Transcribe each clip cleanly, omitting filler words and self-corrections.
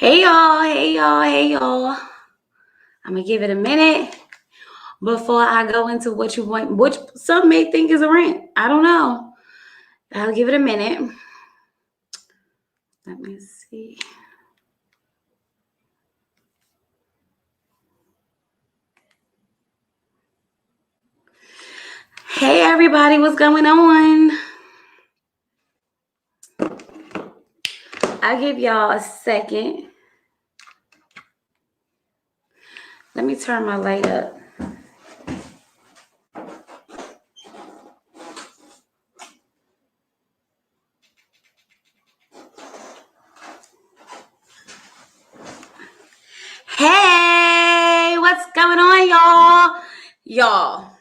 Hey y'all, hey y'all, hey y'all. I'm gonna give it a minute before I go into what you want, which some may think is a rant. I don't know. I'll give it a minute. Let me see. Hey everybody, what's going on? I'll give y'all a second. Let me turn my light up. Hey, what's going on, y'all? Y'all,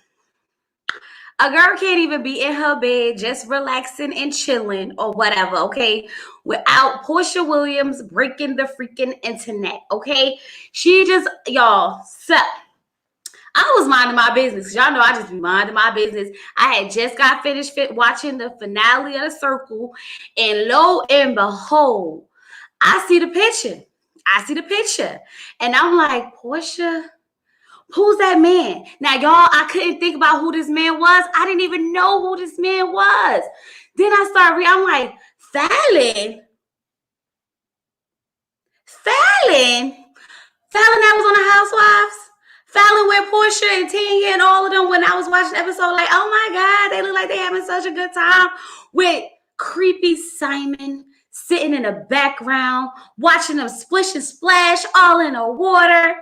a girl can't even be in her bed just relaxing and chilling or whatever, okay? Without Porsha Williams breaking the freaking internet, okay? She just, y'all, so I was minding my business. Y'all know I just be minding my business. I had just got finished watching the finale of The Circle, and lo and behold, I see the picture. And I'm like, Porsha, who's that man? Now, y'all, I couldn't think about who this man was. I didn't even know who this man was. Then I started reading. I'm like, Fallon that was on the Housewives. Fallon with Porsha and Tanya and all of them when I was watching the episode, like, oh my God, they look like they having such a good time with creepy Simon sitting in the background, watching them splish and splash all in the water.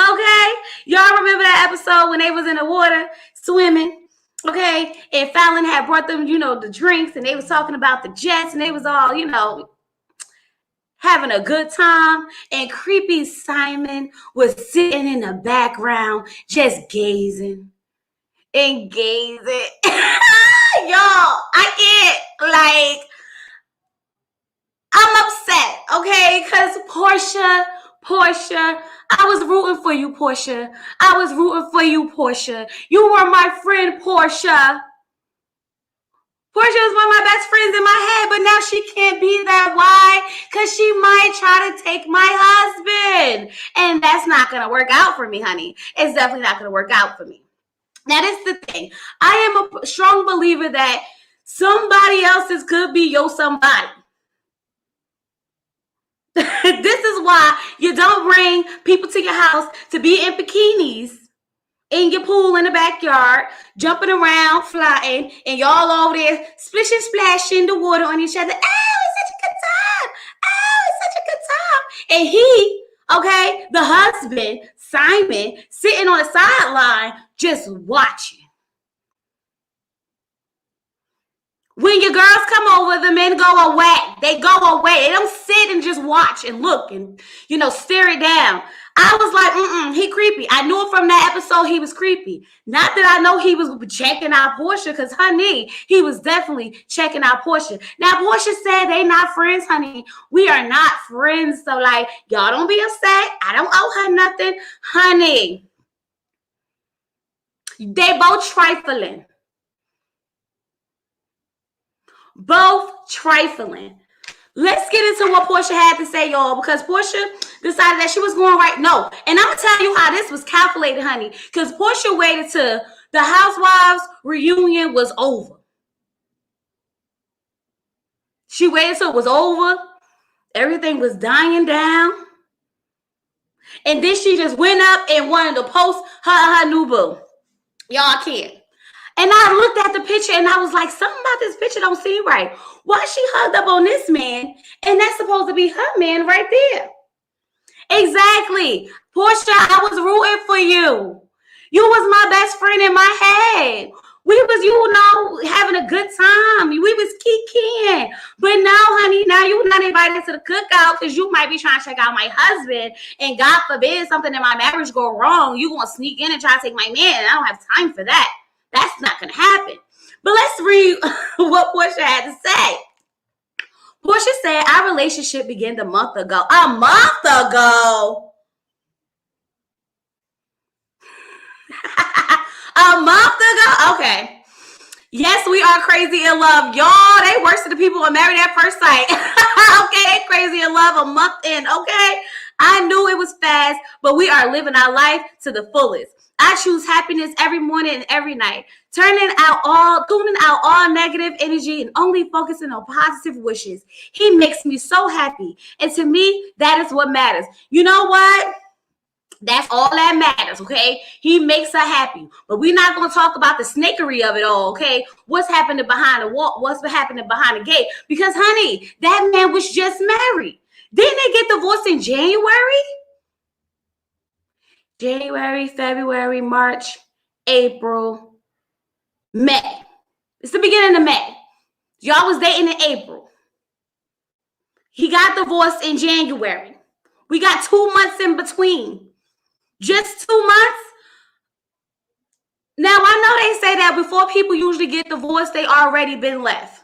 Okay? Y'all remember that episode when they was in the water swimming? Okay? And Fallon had brought them, the drinks, and they was talking about the jets, and they was all, having a good time. And creepy Simon was sitting in the background just gazing and gazing. Y'all, I can't, I'm upset, okay? Because Porsha, I was rooting for you, Porsha. You were my friend, Porsha. Porsha was one of my best friends in my head, but now she can't be that. Why? Because she might try to take my husband. And that's not going to work out for me, honey. It's definitely not going to work out for me. Now, that's the thing. I am a strong believer that somebody else's could be your somebody. This is why you don't bring people to your house to be in bikinis in your pool in the backyard, jumping around, flying, and y'all over there splishing, splashing the water on each other. Oh, it's such a good time. And he, okay, the husband, Simon, sitting on the sideline just watching. When your girls come over, the men go away. They go away. They don't sit and just watch and look and, stare it down. I was like, he creepy. I knew from that episode he was creepy. Not that I know he was checking out Porsha, because, honey, he was definitely checking out Porsha. Now, Porsha said they not friends, honey. We are not friends. So, y'all don't be upset. I don't owe her nothing. Honey, they both trifling. Let's get into what Porsha had to say, y'all, because Porsha decided that she was going right. No, and I'm going to tell you how this was calculated, honey, because Porsha waited till the Housewives reunion was over. She waited till it was over. Everything was dying down. And then she just went up and wanted to post her new boo. Y'all can't. And I looked at the picture and I was like, something about this picture don't seem right. Why she hugged up on this man? And that's supposed to be her man right there. Exactly. Porsha, I was rooting for you. You was my best friend in my head. We was, having a good time. We was kicking. But now, honey, now you're not invited to the cookout because you might be trying to check out my husband. And God forbid something in my marriage go wrong. You going to sneak in and try to take my man. I don't have time for that. That's not going to happen. But let's read what Porsha had to say. Porsha said, our relationship began a month ago. A month ago? A month ago? Okay. Yes, we are crazy in love. Y'all, they worse than the people who are married at first sight. Okay, they crazy in love a month in, okay? I knew it was fast, but we are living our life to the fullest. I choose happiness every morning and every night, tuning out all negative energy and only focusing on positive wishes. He makes me so happy. And to me, that is what matters. You know what? That's all that matters, okay? He makes her happy. But we're not going to talk about the snakery of it all, okay? What's happening behind the wall? What's happening behind the gate? Because, honey, that man was just married. Didn't they get divorced in January? January, February, March, April, May. It's the beginning of May. Y'all was dating in April. He got divorced in January. We got 2 months in between. Just 2 months? Now, I know they say that before people usually get divorced, they already been left.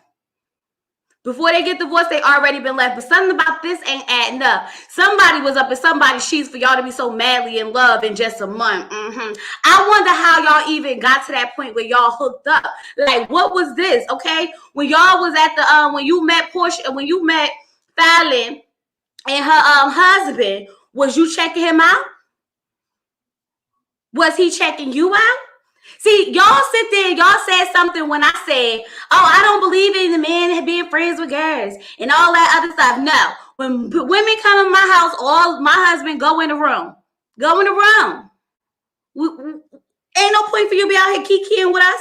Before they get divorced, they already been left. But something about this ain't adding up. Somebody was up in somebody's sheets for y'all to be so madly in love in just a month. I wonder how y'all even got to that point where y'all hooked up. Like, what was this? Okay, when y'all was at the when you met Porsha, when you met Fallon and her husband, was you checking him out? Was he checking you out? See, y'all sit there, y'all said something when I said, oh, I don't believe in the men being friends with girls and all that other stuff. No. When women come to my house, all my husband go in the room. Go in the room. Ain't no point for you to be out here kikiing with us.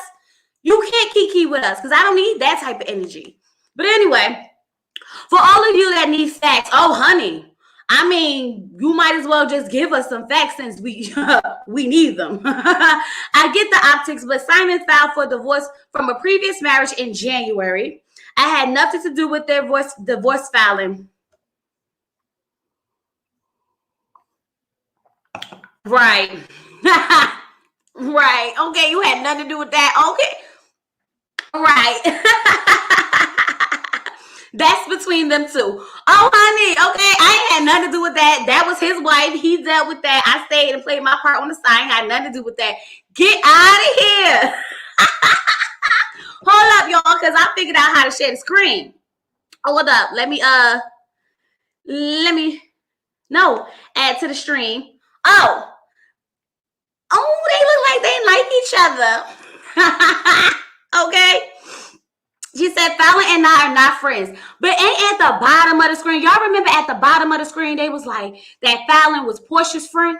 You can't kiki with us because I don't need that type of energy. But anyway, for all of you that need facts, oh, honey, I mean, you might as well just give us some facts since we need them. I get the optics, but Simon filed for divorce from a previous marriage in January. I had nothing to do with their divorce filing. Right. Right. Okay, you had nothing to do with that. Okay. Right. That's between them two. Oh, honey, okay, I ain't had nothing to do with that. That was his wife. He dealt with that. I stayed and played my part on the side. I had nothing to do with that. Get out of here. Hold up, y'all, because I figured out how to share the screen. Hold up. Let me add to the stream. Oh, they look like they like each other. Okay. She said Fallon and I are not friends. But ain't at the bottom of the screen. Y'all remember at the bottom of the screen, they was like that Fallon was Porsha's friend?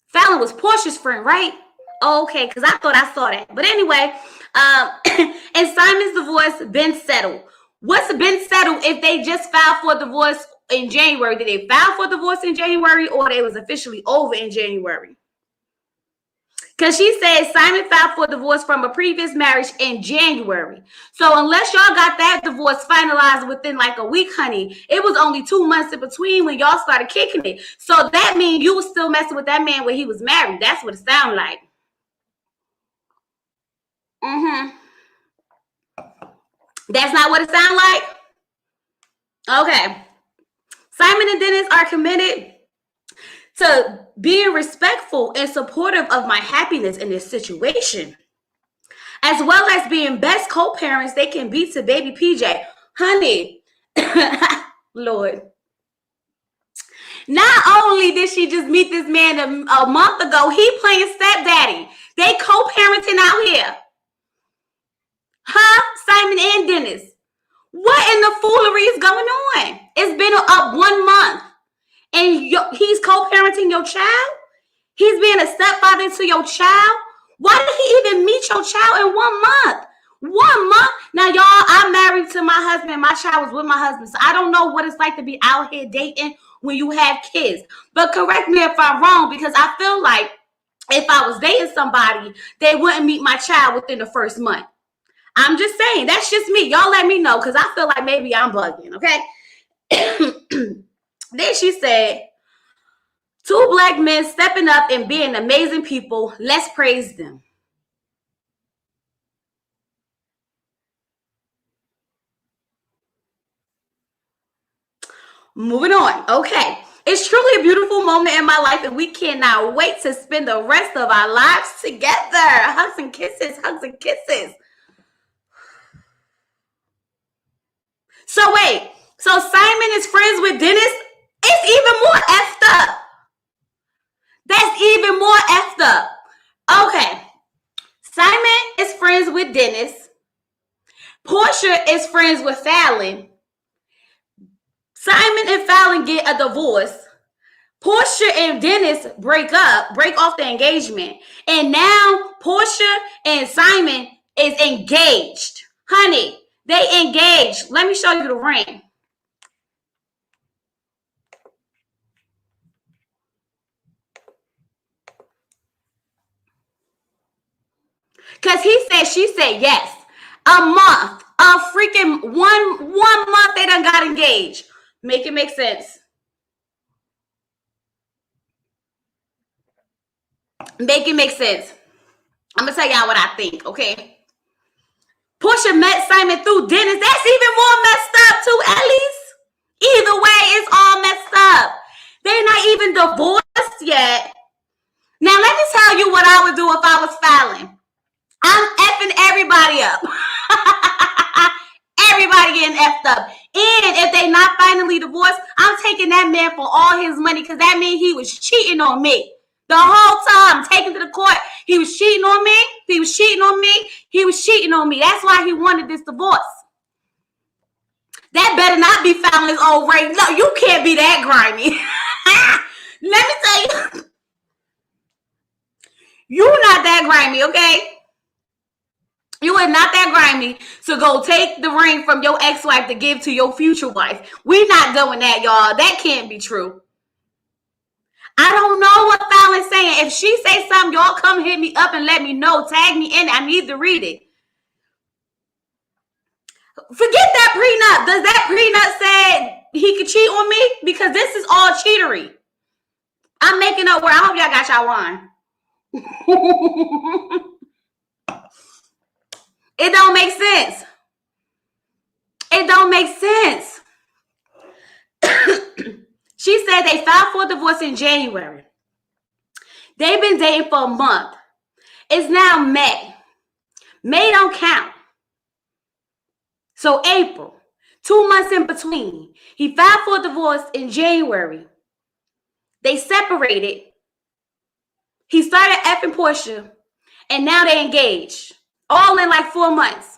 Fallon was Porsha's friend, right? Okay, because I thought I saw that. But anyway, and Simon's divorce been settled. What's been settled if they just filed for divorce in January? Did they file for divorce in January or they was officially over in January? Because she said Simon filed for divorce from a previous marriage in January. So unless y'all got that divorce finalized within like a week, honey, it was only 2 months in between when y'all started kicking it. So that means you was still messing with that man when he was married. That's what it sounded like. That's not what it sounded like? Okay. Simon and Dennis are committed to being respectful and supportive of my happiness in this situation, as well as being best co-parents they can be to baby PJ. Honey, Lord. Not only did she just meet this man a month ago, he playing stepdaddy. They co-parenting out here. Huh? Simon and Dennis. What in the foolery is going on? It's been up 1 month. And he's co-parenting your child? He's being a stepfather to your child? Why did he even meet your child in 1 month? 1 month? Now, y'all, I'm married to my husband. My child was with my husband. So I don't know what it's like to be out here dating when you have kids. But correct me if I'm wrong, because I feel like if I was dating somebody, they wouldn't meet my child within the first month. I'm just saying. That's just me. Y'all let me know, because I feel like maybe I'm bugging, okay? Then she said, 2 Black men stepping up and being amazing people. Let's praise them. Moving on. Okay. It's truly a beautiful moment in my life, and we cannot wait to spend the rest of our lives together. Hugs and kisses, hugs and kisses. So wait, so Simon is friends with Dennis? It's even more effed up. That's even more effed up. Okay. Simon is friends with Dennis. Porsha is friends with Fallon. Simon and Fallon get a divorce. Porsha and Dennis break off the engagement. And now Porsha and Simon is engaged. Honey, they engaged. Let me show you the ring. Because she said yes. A month. A freaking one month they done got engaged. Make it make sense. Make it make sense. I'm going to tell y'all what I think, okay? Porsha met Simon through Dennis. That's even more messed up too, at least. Either way, it's all messed up. They're not even divorced yet. Now, let me tell you what I would do if I was Fallon. I'm effing everybody up. Everybody getting effed up. And if they not finally divorced, I'm taking that man for all his money because that means he was cheating on me. The whole time, taken to the court, he was cheating on me. He was cheating on me. He was cheating on me. That's why he wanted this divorce. That better not be Fallon's old Ray. No, you can't be that grimy. Let me tell you. You're not that grimy, okay? You are not that grimy to go take the ring from your ex-wife to give to your future wife. We're not doing that, y'all. That can't be true. I don't know what Fallon's saying. If she say something, y'all come hit me up and let me know. Tag me in it. I need to read it. Forget that prenup. Does that prenup say he could cheat on me? Because this is all cheatery. I'm making up word. I hope y'all got y'all wine. It don't make sense. It don't make sense. She said they filed for divorce in January. They've been dating for a month. It's now May. May don't count. So April, 2 months in between. He filed for divorce in January. They separated. He started effing Porsha, and now they engaged. All in like 4 months.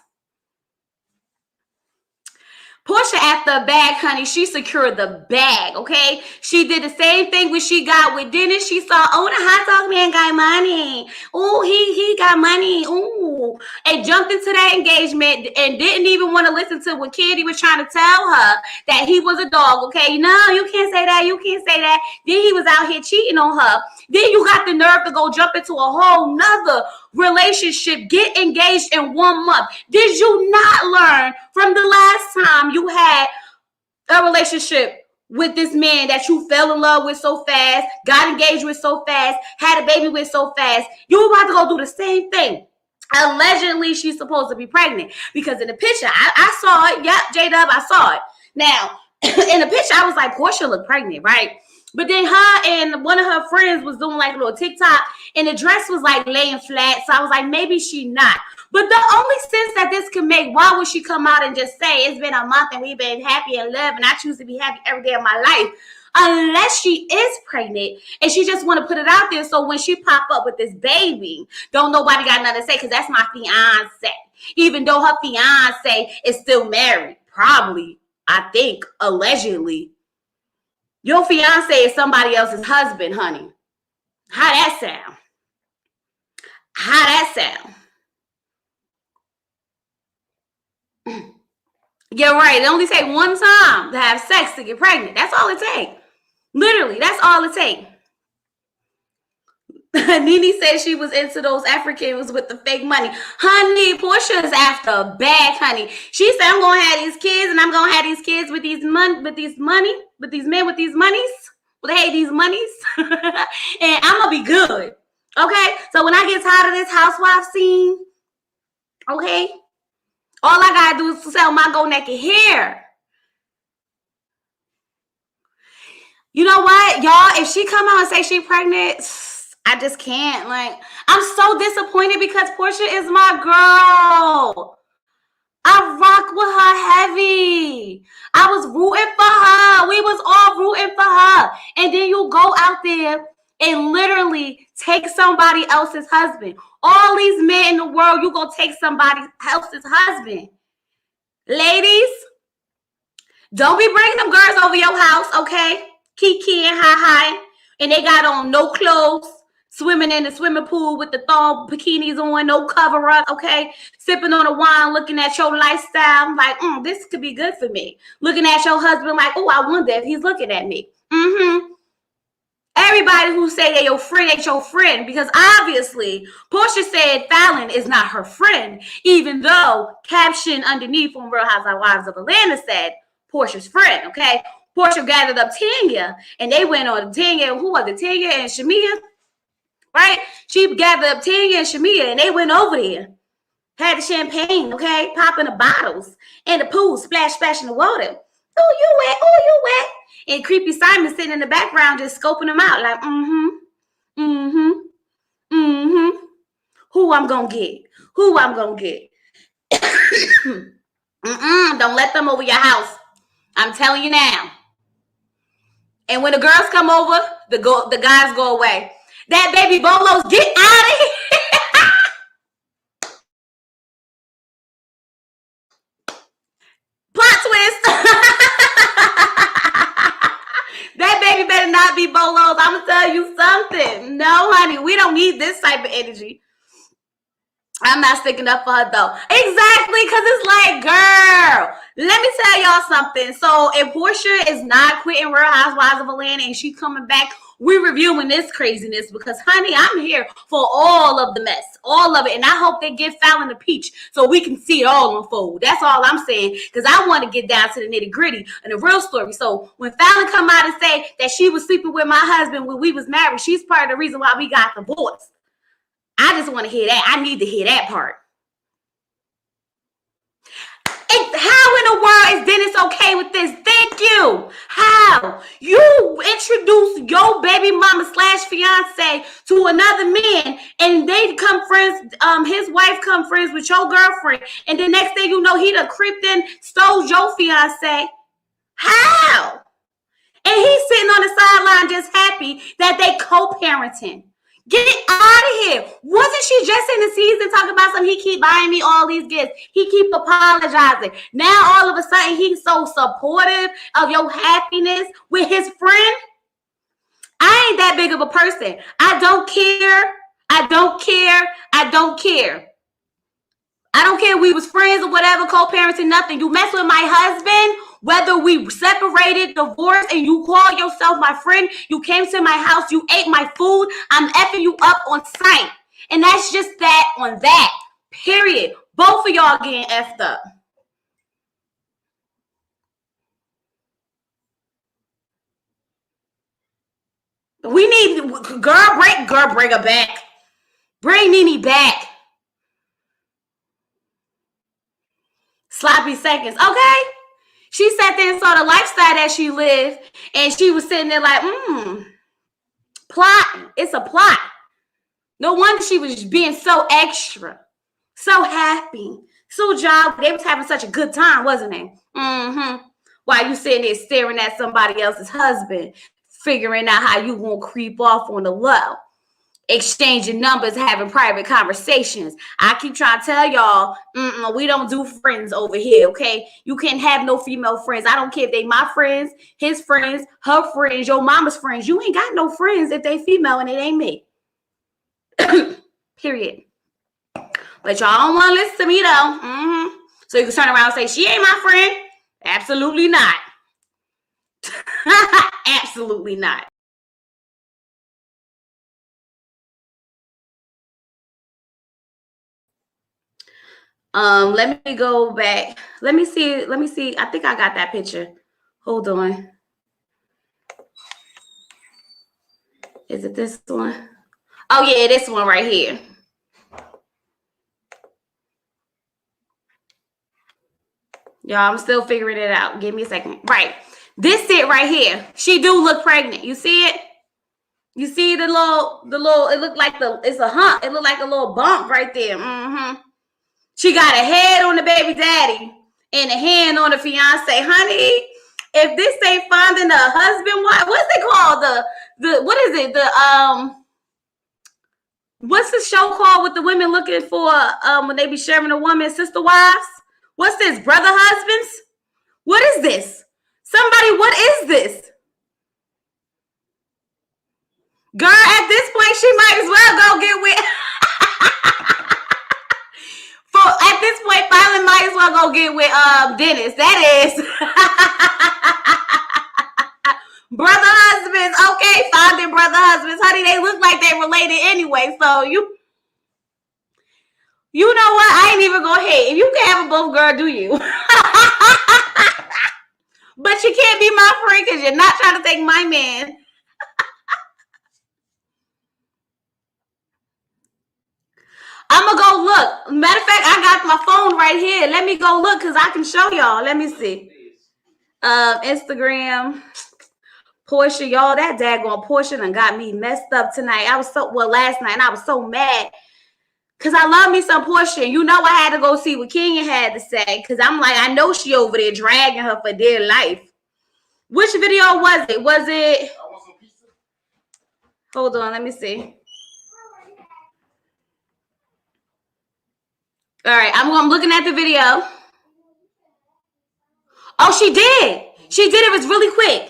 Porsha after a bag, honey, she secured the bag, okay? She did the same thing when she got with Dennis. She saw, oh, the hot dog man got money. Oh, he got money. Ooh. And jumped into that engagement and didn't even want to listen to what Candy was trying to tell her that he was a dog, okay? No, you can't say that. You can't say that. Then he was out here cheating on her. Then you got the nerve to go jump into a whole nother relationship, get engaged in 1 month. Did you not learn from the last time you had a relationship with this man that you fell in love with so fast, got engaged with so fast, had a baby with so fast? You about to go do the same thing. Allegedly, she's supposed to be pregnant because in the picture, I saw it. Yep, J-Dub, I saw it. Now, in the picture, I was like, Porsha looked pregnant, right? But then her and one of her friends was doing like a little TikTok and the dress was like laying flat. So I was like, maybe she not. But the only sense that this can make, why would she come out and just say it's been a month and we've been happy and love and I choose to be happy every day of my life? Unless she is pregnant and she just want to put it out there. So when she pop up with this baby, don't nobody got nothing to say because that's my fiance. Even though her fiance is still married, probably, I think, allegedly. Your fiance is somebody else's husband, honey. How that sound? How that sound? You're right. It only take one time to have sex to get pregnant. That's all it takes. Literally, that's all it takes. Nene said she was into those Africans with the fake money. Honey, Porsha is after a bag, honey. She said, I'm going to have these kids and I'm going to have these kids with these men with these monies. Well, hey, these monies. And I'm going to be good. Okay? So when I get tired of this housewife scene, okay, all I got to do is sell my go naked hair. You know what, y'all? If she come out and say she pregnant, I just can't. Like, I'm so disappointed because Porsha is my girl. I rock with her heavy. I was rooting for her. We was all rooting for her. And then you go out there and literally take somebody else's husband. All these men in the world, you gonna take somebody else's husband. Ladies, don't be bringing them girls over your house, okay? Kiki and hi, and they got on no clothes, swimming in the swimming pool with the thong bikinis on, no cover up, okay? Sipping on a wine, looking at your lifestyle, like, this could be good for me. Looking at your husband like, oh, I wonder if he's looking at me. Everybody who say they're your friend ain't your friend, because obviously Porsha said Fallon is not her friend, even though caption underneath on Real Housewives of Atlanta said Porsha's friend, okay? Porsha gathered up Tanya, and they went on Tanya. Who was it? Tanya and Shamia, right? She gathered up Tanya and Shamia, and they went over there. Had the champagne, okay? Popping the bottles in the pool, splash, splash in the water. Oh, you wet? Oh, you wet? And Creepy Simon sitting in the background just scoping them out like, Who I'm gonna get? Who I'm gonna get? Don't let them over your house. I'm telling you now. And when the girls come over, the guys go away. That baby Bolos, get out of here. Plot twist. That baby better not be Bolos. I'm going to tell you something. No, honey, we don't need this type of energy. I'm not sticking up for her, though. Exactly, because it's like, girl, let me tell y'all something. So if Porsha is not quitting Real Housewives of Atlanta and she coming back, we're reviewing this craziness because, honey, I'm here for all of the mess, all of it. And I hope they give Fallon the peach so we can see it all unfold. That's all I'm saying, because I want to get down to the nitty gritty and the real story. So when Fallon come out and say that she was sleeping with my husband when we was married, she's part of the reason why we got divorced. I just want to hear that. I need to hear that part. How in the world is Dennis okay with this? Thank you. How? You introduce your baby mama / fiance to another man, and they come friends, his wife come friends with your girlfriend, and the next thing you know, he done creeped in, stole your fiance. How? And he's sitting on the sideline just happy that they co-parenting. Get out of here. Wasn't she just in the season talking about something? He keep buying me all these gifts. He keep apologizing. Now all of a sudden he's so supportive of your happiness with his friend. I ain't that big of a person. I don't care. I don't care. I don't care. I don't care if we was friends or whatever, co-parenting, nothing. You mess with my husband, whether we separated, divorced, and you call yourself my friend, you came to my house, you ate my food, I'm effing you up on sight. And that's just that on that. Period. Both of y'all getting effed up. We need, girl, bring her back. Bring Nene back. Sloppy seconds. Okay. She sat there and saw the lifestyle that she lived, and she was sitting there like, plotting. It's a plot. No wonder she was being so extra, so happy, so jolly. They was having such a good time, wasn't they? While you sitting there staring at somebody else's husband, figuring out how you won't creep off on the low. Exchanging numbers, having private conversations. I keep trying to tell y'all, we don't do friends over here, okay? You can't have no female friends. I don't care if they my friends, his friends, her friends, your mama's friends. You ain't got no friends if they female and it ain't me. Period. But y'all don't want to listen to me, though. So you can turn around and say, she ain't my friend. Absolutely not. Absolutely not. Let me go back. Let me see. I think I got that picture. Hold on. Is it this one? Oh yeah, this one right here. Y'all, I'm still figuring it out. Give me a second. Right. This it right here. She do look pregnant. You see it? You see the little, it look like it's a hump. It look like a little bump right there. She got a head on the baby daddy and a hand on the fiance. Honey, if this ain't finding a husband, what's it called? What is it? What's the show called with the women looking for when they be sharing a woman, sister wives? What's this? Brother husbands? What is this? Somebody, what is this? Girl, at this point, she might as well go get with. At this point, Fallon might as well go get with Dennis. That is brother husbands. Okay, finding brother husbands. Honey, they look like they related anyway. So you know what? I ain't even gonna hate. If you can have them both, girl, do you? But you can't be my friend because you're not trying to take my man. I'm going to go look. Matter of fact, I got my phone right here. Let me go look because I can show y'all. Let me see. Instagram. Porsha, y'all. That daggone Porsha done got me messed up tonight. Last night. And I was so mad because I love me some Porsha. You know I had to go see what Kenya had to say because I'm like, I know she over there dragging her for dear life. Which video was it? Was it? I want some pizza. Hold on. Let me see. All right, I'm looking at the video. Oh, she did. She did. It was really quick.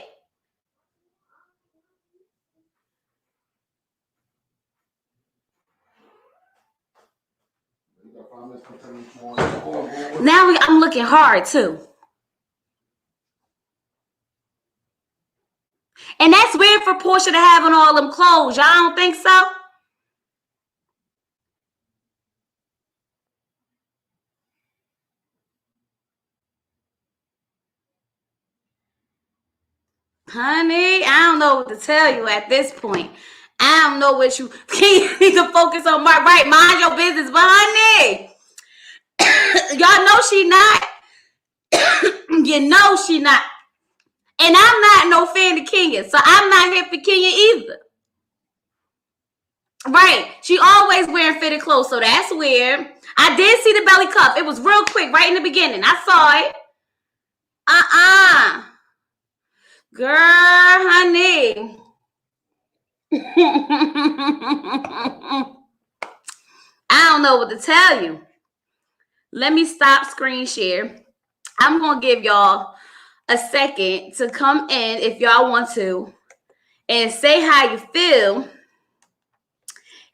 Now I'm looking hard too. And that's weird for Porsha to have on all them clothes. Y'all don't think so? Honey, I don't know what to tell you at this point. I don't know what you need to focus on. Right, mind your business. But honey, y'all know she not. You know she not. And I'm not no fan of Kenya, so I'm not here for Kenya either. Right. She always wearing fitted clothes, so that's weird. I did see the belly cup. It was real quick, right in the beginning. I saw it. Girl, honey. I don't know what to tell you. Let me stop screen share. I'm going to give y'all a second to come in if y'all want to and say how you feel.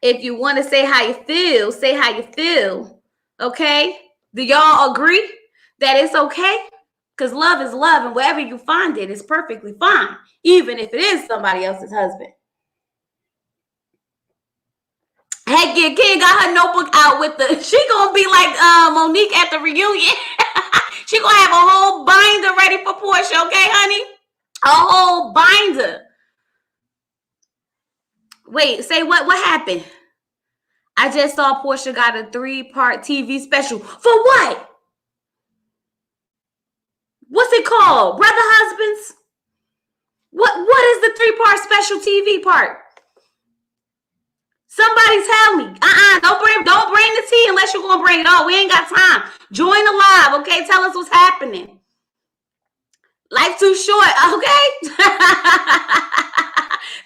If you want to say how you feel, say how you feel. Okay? Do y'all agree that it's okay? Because love is love, and wherever you find it is perfectly fine, even if it is somebody else's husband. Heck yeah, Kid got her notebook out with she gonna be like Monique at the reunion. She gonna have a whole binder ready for Porsha, okay, honey? A whole binder. Wait, say what? What happened? I just saw Porsha got a 3-part TV special. For what? What's it called? Brother Husbands? What is the 3-part special TV part? Somebody tell me. Don't bring the tea unless you're gonna bring it all. We ain't got time. Join the live, okay? Tell us what's happening. Life too short, okay?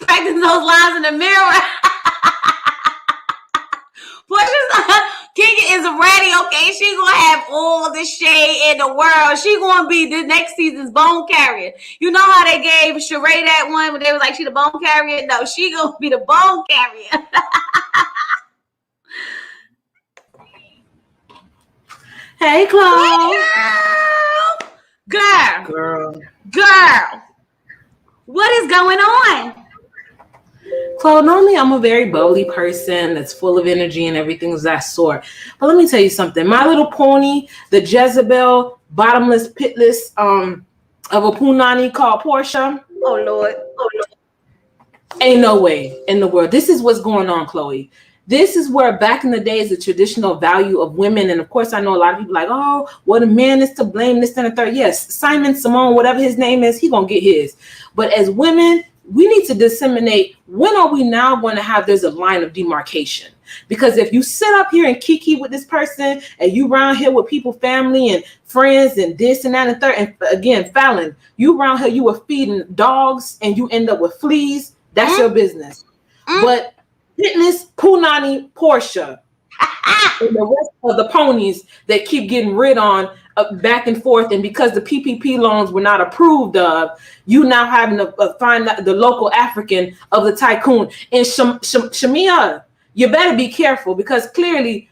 Practice those lines in the mirror. Kenya is ready, okay? She gonna have all the shade in the world. She gonna be the next season's bone carrier. You know how they gave Sheree that one when they was like, she the bone carrier? No, she gonna be the bone carrier. Hey, Chloe. Hey, girl. What is going on? Chloe, normally I'm a very bubbly person that's full of energy and everything of that sort. But let me tell you something. My Little Pony, the Jezebel, bottomless, pitless of a punani called Porsha. Oh, Lord. Ain't no way in the world. This is what's going on, Chloe. This is where back in the days, the traditional value of women, and of course, I know a lot of people like, oh, well, the man is to blame, this and the third. Yes, Simon, Simone, whatever his name is, he gonna get his. But as women, we need to disseminate, when are we now going to have, there's a line of demarcation? Because if you sit up here and kiki with this person, and you around here with people, family and friends and this and that and third, and again, Fallon, you around here, you were feeding dogs and you end up with fleas, that's your business. But Fitness, Punani, Porsha, and the rest of the ponies that keep getting rid on back and forth, and because the PPP loans were not approved of, you now having to find the local African of the tycoon. And Shamia, you better be careful, because clearly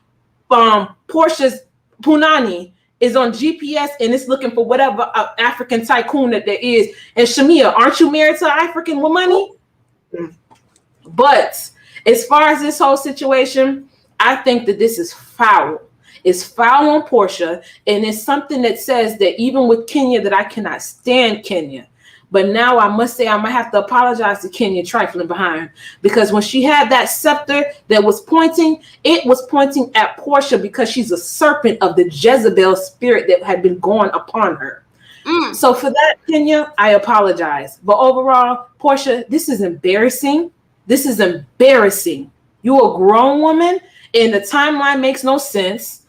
Portia's Punani is on GPS and it's looking for whatever African tycoon that there is. And Shamia, aren't you married to an African with money? But as far as this whole situation, I think that this is foul. It's foul on Porsha, and it's something that says that even with Kenya, that I cannot stand Kenya. But now I must say I might have to apologize to Kenya trifling behind, because when she had that scepter that was pointing, it was pointing at Porsha because she's a serpent of the Jezebel spirit that had been going upon her. So for that, Kenya, I apologize. But overall, Porsha, this is embarrassing. This is embarrassing. You're a grown woman, and the timeline makes no sense.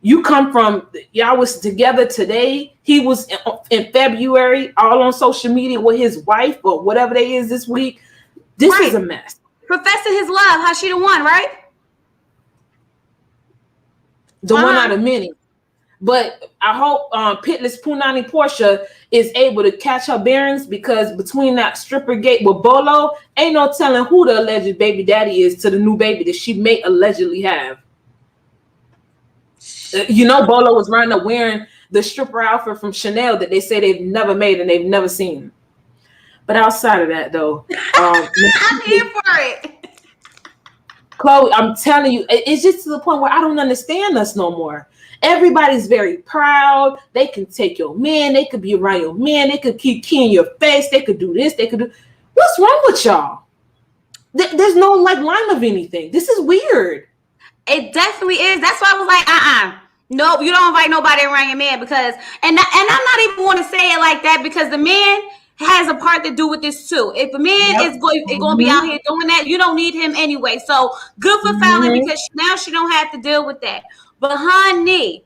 You come from, y'all was together today. He was in February, all on social media with his wife or whatever they is this week. This is a mess. Professing his love. How she the one, right? The one out of many. But I hope Pitless Punani Porsha is able to catch her bearings, because between that stripper gate with Bolo, ain't no telling who the alleged baby daddy is to the new baby that she may allegedly have. You know, Bolo was running up wearing the stripper outfit from Chanel that they say they've never made and they've never seen. But outside of that, though, I'm here for it. Chloe, I'm telling you, it's just to the point where I don't understand us no more. Everybody's very proud. They can take your man. They could be around your man. They could keep keying your face. They could do this. They could do. What's wrong with y'all? There's no like line of anything. This is weird. It definitely is. That's why I was like, no, you don't invite nobody around your man, because, and I'm not even want to say it like that, because the man has a part to do with this too. If a man is going to be out here doing that, you don't need him anyway. So good for Fallon, because now she don't have to deal with that. But honey,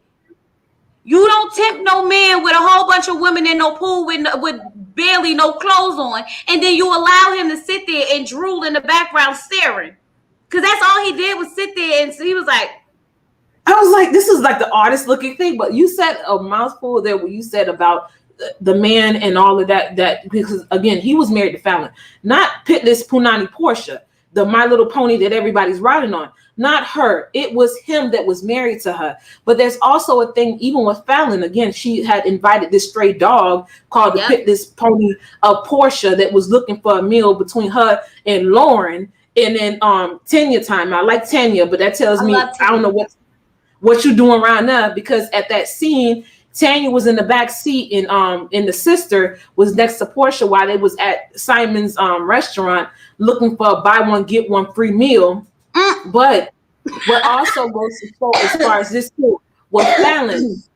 you don't tempt no man with a whole bunch of women in no pool with barely no clothes on, and then you allow him to sit there and drool in the background staring. Because that's all he did was sit there, and so he was like, I was like, this is like the artist looking thing. But you said a mouthful there what you said about the man and all of that, because again, he was married to Fallon, not Pitless Punani Porsha, the My Little Pony that everybody's riding on. Not her. It was him that was married to her. But there's also a thing, even with Fallon, again, she had invited this stray dog called the Pitless Pony of Porsha that was looking for a meal between her and Lauren. And then Tanya time. I like Tanya, but that tells me I don't know what you're doing around now, because at that scene, Tanya was in the back seat and the sister was next to Porsha while they was at Simon's restaurant looking for a buy one get one free meal. But what also goes to show as far as this too, was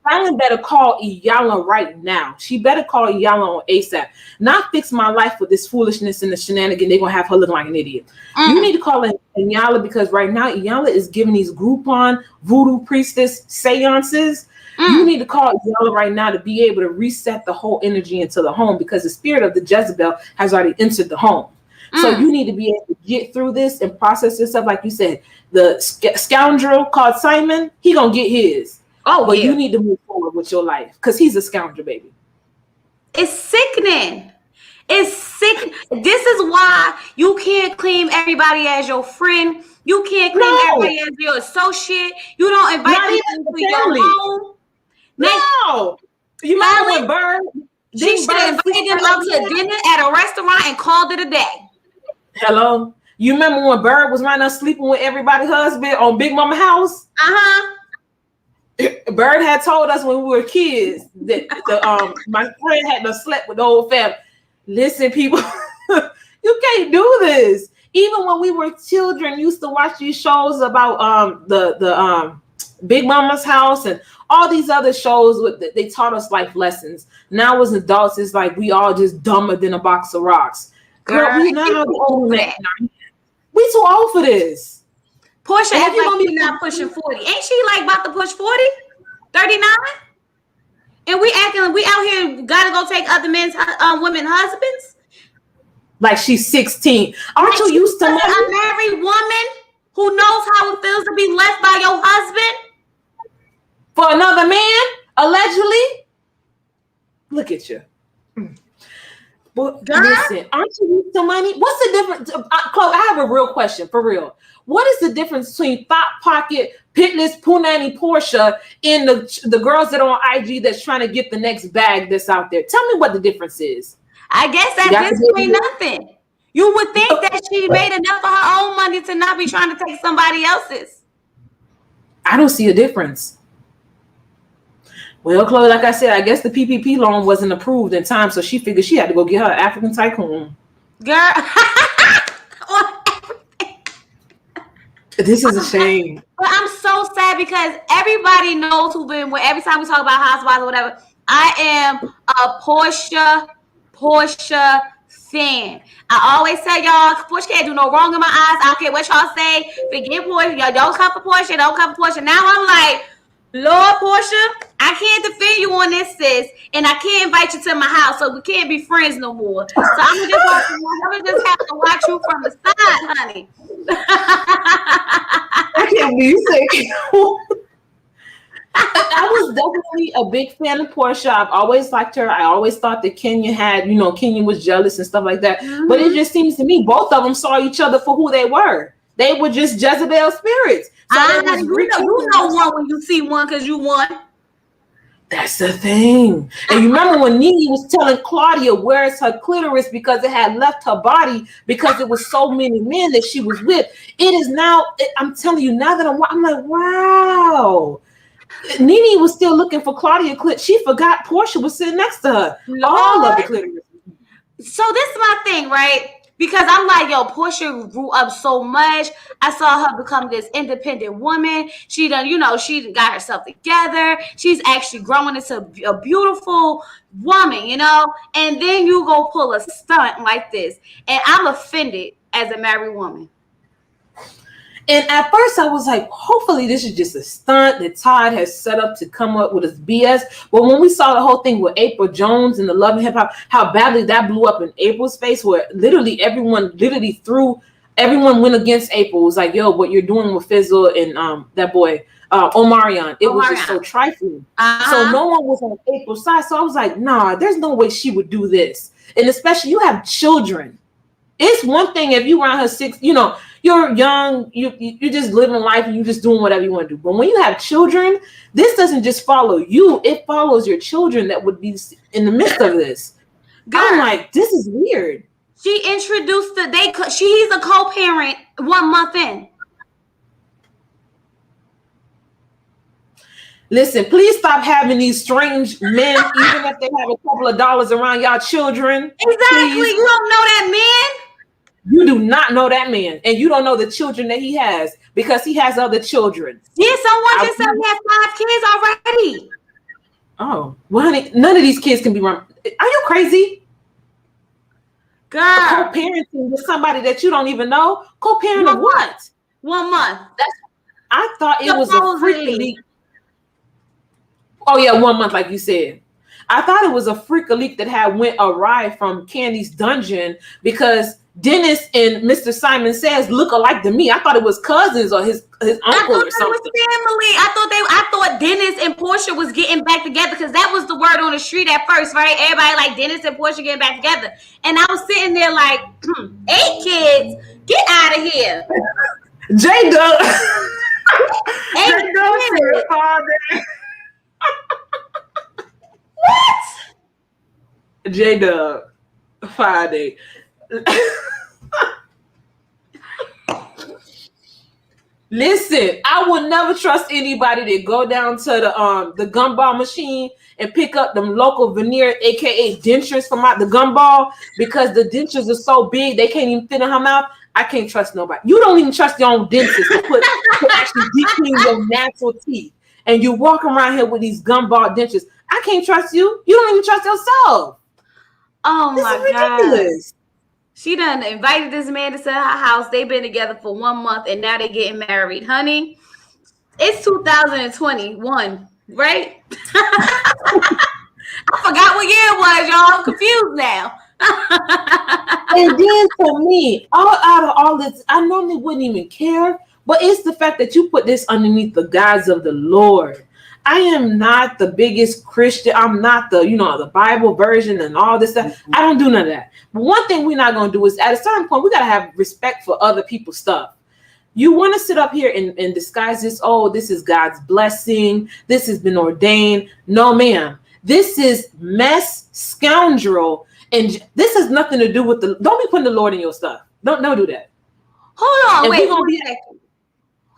Fallon better call Iyala right now. She better call Iyala on ASAP. Not fix my life with this foolishness and the shenanigan. They're going to have her looking like an idiot. You need to call Iyala, because right now Iyala is giving these Groupon voodoo priestess seances. You need to call Iyala right now to be able to reset the whole energy into the home, because the spirit of the Jezebel has already entered the home. So you need to be able to get through this and process this stuff. Like you said, the scoundrel called Simon, he going to get his. But you need to move forward with your life, because he's a scoundrel, baby. It's sickening. It's sick. This is why you can't claim everybody as your friend. You can't claim everybody as your associate. You don't invite people to your home. No. You remember when Bird? She should have invited them out to dinner at a restaurant and called it a day. Hello? You remember when Bird was right now sleeping with everybody's husband on Big Mama house? Bird had told us when we were kids that my friend had to slept with the whole family. Listen, people, you can't do this. Even when we were children, used to watch these shows about the Big Mama's House and all these other shows they taught us life lessons. Now as adults, it's like we all just dumber than a box of rocks. Girl, we not old that. We too old for this. Porsha, if you gonna be not pushing 40, ain't she like about to push 40, 39? And we acting like we out here gotta go take other men's women husbands. Like she's 16. Aren't you used to a married woman who knows how it feels to be left by your husband for another man, allegedly? Look at you. But listen, aren't you used to money? What's the difference? Chloe, I have a real question, for real. What is the difference between Thought Pocket, Pitless, Punani, Porsha, and the girls that are on IG that's trying to get the next bag that's out there? Tell me what the difference is. I guess that this ain't nothing. You would think that she made enough of her own money to not be trying to take somebody else's. I don't see a difference. Well, Chloe, like I said, I guess the PPP loan wasn't approved in time, so she figured she had to go get her African tycoon. Girl. This is a shame. But I'm so sad because everybody knows who been with every time we talk about housewives or whatever. I am a Porsha fan. I always tell y'all, Porsha can't do no wrong in my eyes. I don't care what y'all say. Forget Porsha. Y'all don't come for Porsha. Don't come for Porsha. Now I'm like, Lord Porsha, I can't defend you on this, sis, and I can't invite you to my house, so we can't be friends no more. So I'm gonna just have to watch you from the side, honey. I can't be sick. I was definitely a big fan of Porsha. I've always liked her. I always thought that Kenya Kenya was jealous and stuff like that. Mm-hmm. But it just seems to me both of them saw each other for who they were. They were just Jezebel spirits. So you know one when you see one because you won. That's the thing. And you remember when Nene was telling Claudia where's her clitoris because it had left her body because it was so many men that she was with. It is now, I'm telling you, now that I'm like, wow. Nene was still looking for Claudia clit. She forgot Porsha was sitting next to her. Lord. All of the clitoris. So this is my thing, right? Because I'm like, yo, Porsha grew up so much. I saw her become this independent woman. She she got herself together. She's actually growing into a beautiful woman, And then you go pull a stunt like this. And I'm offended as a married woman. And at first I was like, hopefully this is just a stunt that Todd has set up to come up with his BS. But when we saw the whole thing with April Jones and the Love and Hip Hop, how badly that blew up in April's face, where literally everyone went against April. It was like, yo, what you're doing with Fizzle and that boy, Omarion. It was just so trifling. Uh-huh. So no one was on April's side. So I was like, nah, there's no way she would do this. And especially you have children. It's one thing if you around her you're young, you're just living life and you're just doing whatever you want to do. But when you have children, this doesn't just follow you, it follows your children that would be in the midst of this. Girl, I'm like, this is weird. She introduced he's a co-parent 1 month in. Listen, please stop having these strange men, even if they have a couple of dollars around y'all children. Exactly. Please. You don't know that man. You do not know that man, and you don't know the children that he has because he has other children. Yeah, someone just said he has 5 kids already. Oh, well, honey, none of these kids can be run. Are you crazy? Girl. Co-parenting with somebody that you don't even know? Co-parent of what? 1 month. I thought it was a freak leak. Oh, yeah, 1 month, like you said. I thought it was a freak leak that had went awry from Candy's dungeon because Dennis and Mr. Simon Says look alike to me. I thought it was cousins or his uncle or something. It was family. I thought Dennis and Porsha was getting back together because that was the word on the street at first, right? Everybody like Dennis and Porsha getting back together. And I was sitting there like, 8 kids, get out of here. J-Dub. 8 kids. What? J-Dub. Friday. Listen, I will never trust anybody that go down to the Gumball machine and pick up them local veneer, aka dentures from out the Gumball, because the dentures are so big they can't even fit in her mouth. I can't trust nobody. You don't even trust your own dentist to actually deep clean your natural teeth. And you walk around here with these gumball dentures. I can't trust you. You don't even trust yourself. Oh this my is ridiculous. God. She done invited this man to sell her house. They've been together for 1 month and now they're getting married. Honey, it's 2021, right? I forgot what year it was, y'all. I'm confused now. And then for me, out of all this, I normally wouldn't even care, but it's the fact that you put this underneath the guise of the Lord. I am not the biggest Christian. I'm not the, the Bible version and all this stuff. I don't do none of that. But one thing we're not going to do is at a certain point, we got to have respect for other people's stuff. You want to sit up here and disguise this, oh, this is God's blessing. This has been ordained. No, ma'am. This is mess, scoundrel. And this has nothing to do with don't be putting the Lord in your stuff. Don't do that. Hold on, wait. Him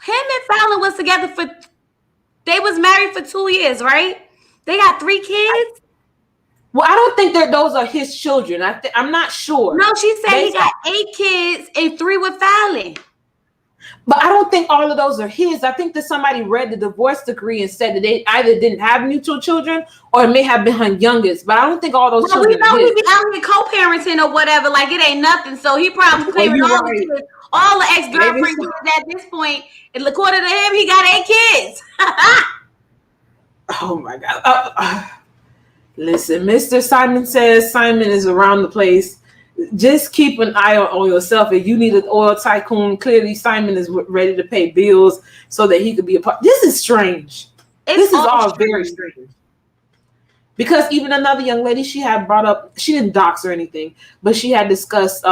and Fallon was together they was married for 2 years, right? They got 3 kids. Well, I don't think that those are his children. I'm not sure. No, she said he got 8 kids and 3 with Fallon. But I don't think all of those are his. I think that somebody read the divorce decree and said that they either didn't have mutual children or it may have been her youngest. But I don't think all those children are his. We know he be out here co-parenting or whatever. Like, it ain't nothing. So he probably claiming all the ex-girlfriends at this point. And according to him, he got 8 kids. Oh, my God. Listen, Mr. Simon says Simon is around the place. Just keep an eye on yourself. If you need an oil tycoon, clearly Simon is ready to pay bills so that he could be a part. This is strange. This is all very strange. Because even another young lady she had brought up, she didn't dox or anything, but she had discussed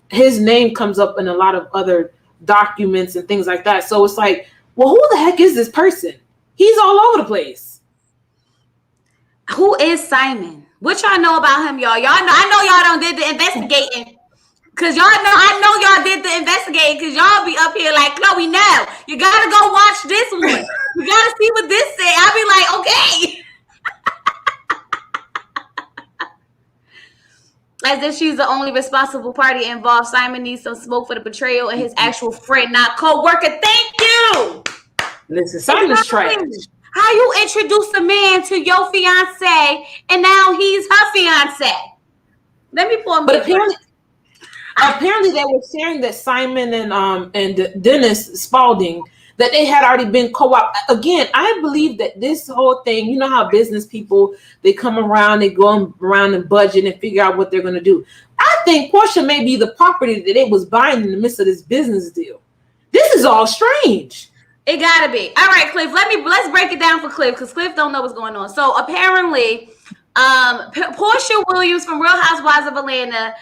his name comes up in a lot of other documents and things like that. So it's like, well, who the heck is this person? He's all over the place. Who is Simon? What y'all know about him, y'all? I know y'all done did the investigating. Cause I know y'all did the investigating because y'all be up here like, Chloe, now you gotta go watch this one. You gotta see what this say. I'll be like, okay. As if she's the only responsible party involved. Simon needs some smoke for the betrayal and his actual friend, not co-worker. Thank you. Listen, Simon's trash. How you introduce a man to your fiance and now he's her fiance? Let me pull him. But apparently they were sharing that Simon and Dennis Spalding that they had already been co-op. Again, I believe that this whole thing, you know how business people, they come around, they go around and budget and figure out what they're going to do. I think Porsha may be the property that they was buying in the midst of this business deal. This is all strange. It gotta be. All right, Cliff, let's break it down for Cliff because Cliff don't know what's going on. So apparently, Porsha Williams from Real Housewives of Atlanta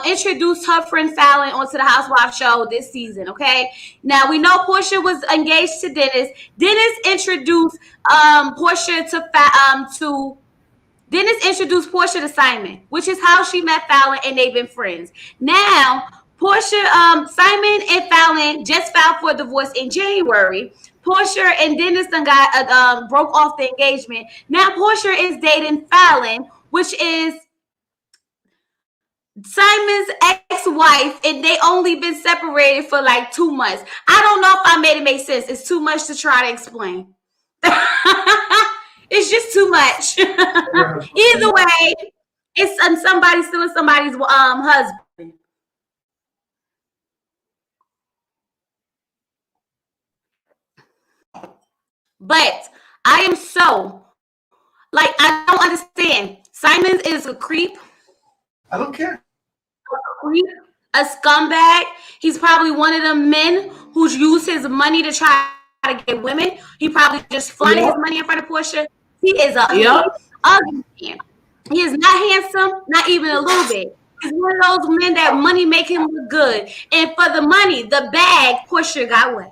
introduced her friend Fallon onto the Housewives show this season, okay? Now, we know Porsha was engaged to Dennis. Dennis introduced Porsha to Simon, which is how she met Fallon, and they've been friends. Now, Porsha, Simon and Fallon just filed for divorce in January. Porsha and Dennis got broke off the engagement. Now Porsha is dating Fallon, which is Simon's ex-wife, and they only been separated for like 2 months. I don't know if I made it make sense. It's too much to try to explain. It's just too much. Either way, it's somebody stealing somebody's husband. But I am I don't understand. Simons is a creep. I don't care. A creep, a scumbag. He's probably one of them men who's used his money to try to get women. He probably just flaunted his money in front of Porsha. He is a ugly man. He is not handsome, not even a little bit. He's one of those men that money make him look good. And for the money, the bag, Porsha got wet.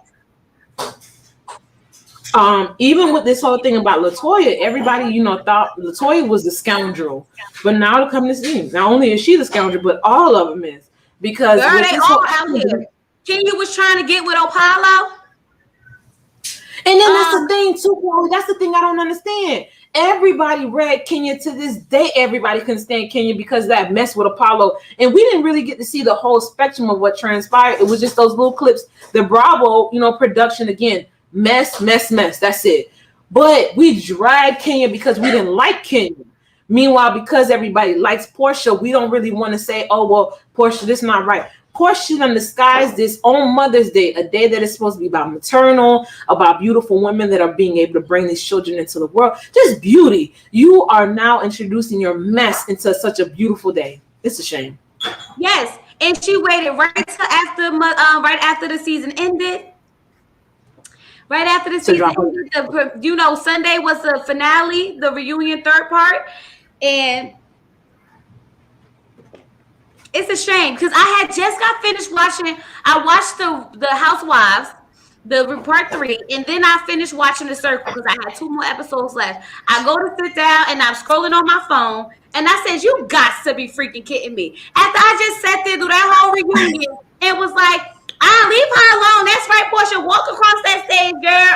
Even with this whole thing about LaToya, everybody, thought LaToya was the scoundrel. But now to come to see, not only is she the scoundrel, but all of them is. Because girl, they all out here. Kenya was trying to get with Apollo. And then that's the thing too, Chloe. That's the thing I don't understand. Everybody read Kenya to this day. Everybody couldn't stand Kenya because of that mess with Apollo. And we didn't really get to see the whole spectrum of what transpired. It was just those little clips. The Bravo, production again. Mess. That's it. But we dragged Kenya because we didn't like Kenya. Meanwhile, because everybody likes Porsha, we don't really want to say, oh, well, Porsha, this is not right. Porsha done disguised this on Mother's Day, a day that is supposed to be about maternal, about beautiful women that are being able to bring these children into the world. Just beauty. You are now introducing your mess into such a beautiful day. It's a shame. Yes, and she waited right after the season ended. Right after the season ended, Sunday was the finale, the reunion third part, and it's a shame because I had just got finished watching. I watched the Housewives, the part 3, and then I finished watching The Circle because I had 2 more episodes left. I go to sit down and I'm scrolling on my phone, and I said, "You got to be freaking kidding me!" After I just sat there through that whole reunion, it was like, leave her alone. That's right, Porsha. Walk across that stage, girl.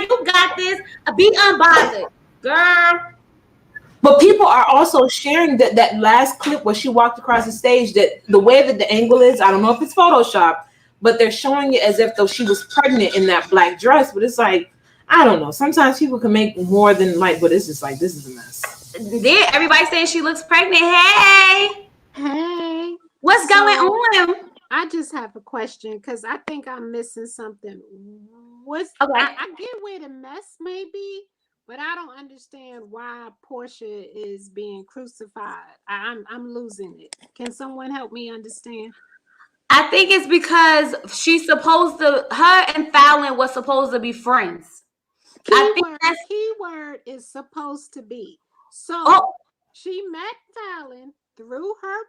You got this. Be unbothered, girl. But people are also sharing that last clip where she walked across the stage, that the way that the angle is, I don't know if it's Photoshop, but they're showing it as if though she was pregnant in that black dress. But it's like, I don't know. Sometimes people can make more than but it's just like, this is a mess. Yeah, everybody's saying she looks pregnant. Hey. What's going on? I just have a question because I think I'm missing something. I get where the mess may be, but I don't understand why Porsha is being crucified. I'm losing it. Can someone help me understand? I think it's because her and Fallon was supposed to be friends. Keyword is supposed to be. So she met Fallon through her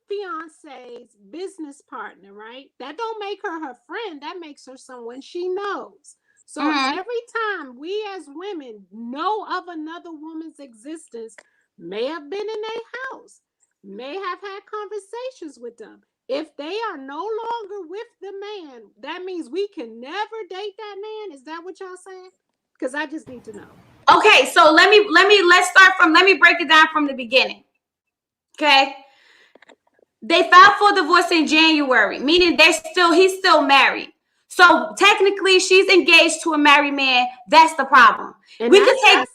fiance's business partner, right? That don't make her friend. That makes her someone she knows. So every time we as women know of another woman's existence, may have been in their house, may have had conversations with them. If they are no longer with the man, that means we can never date that man. Is that what y'all saying? Because I just need to know. Okay, so let me break it down from the beginning. Okay. They filed for divorce in January, meaning he's still married. So technically she's engaged to a married man. That's the problem. We could take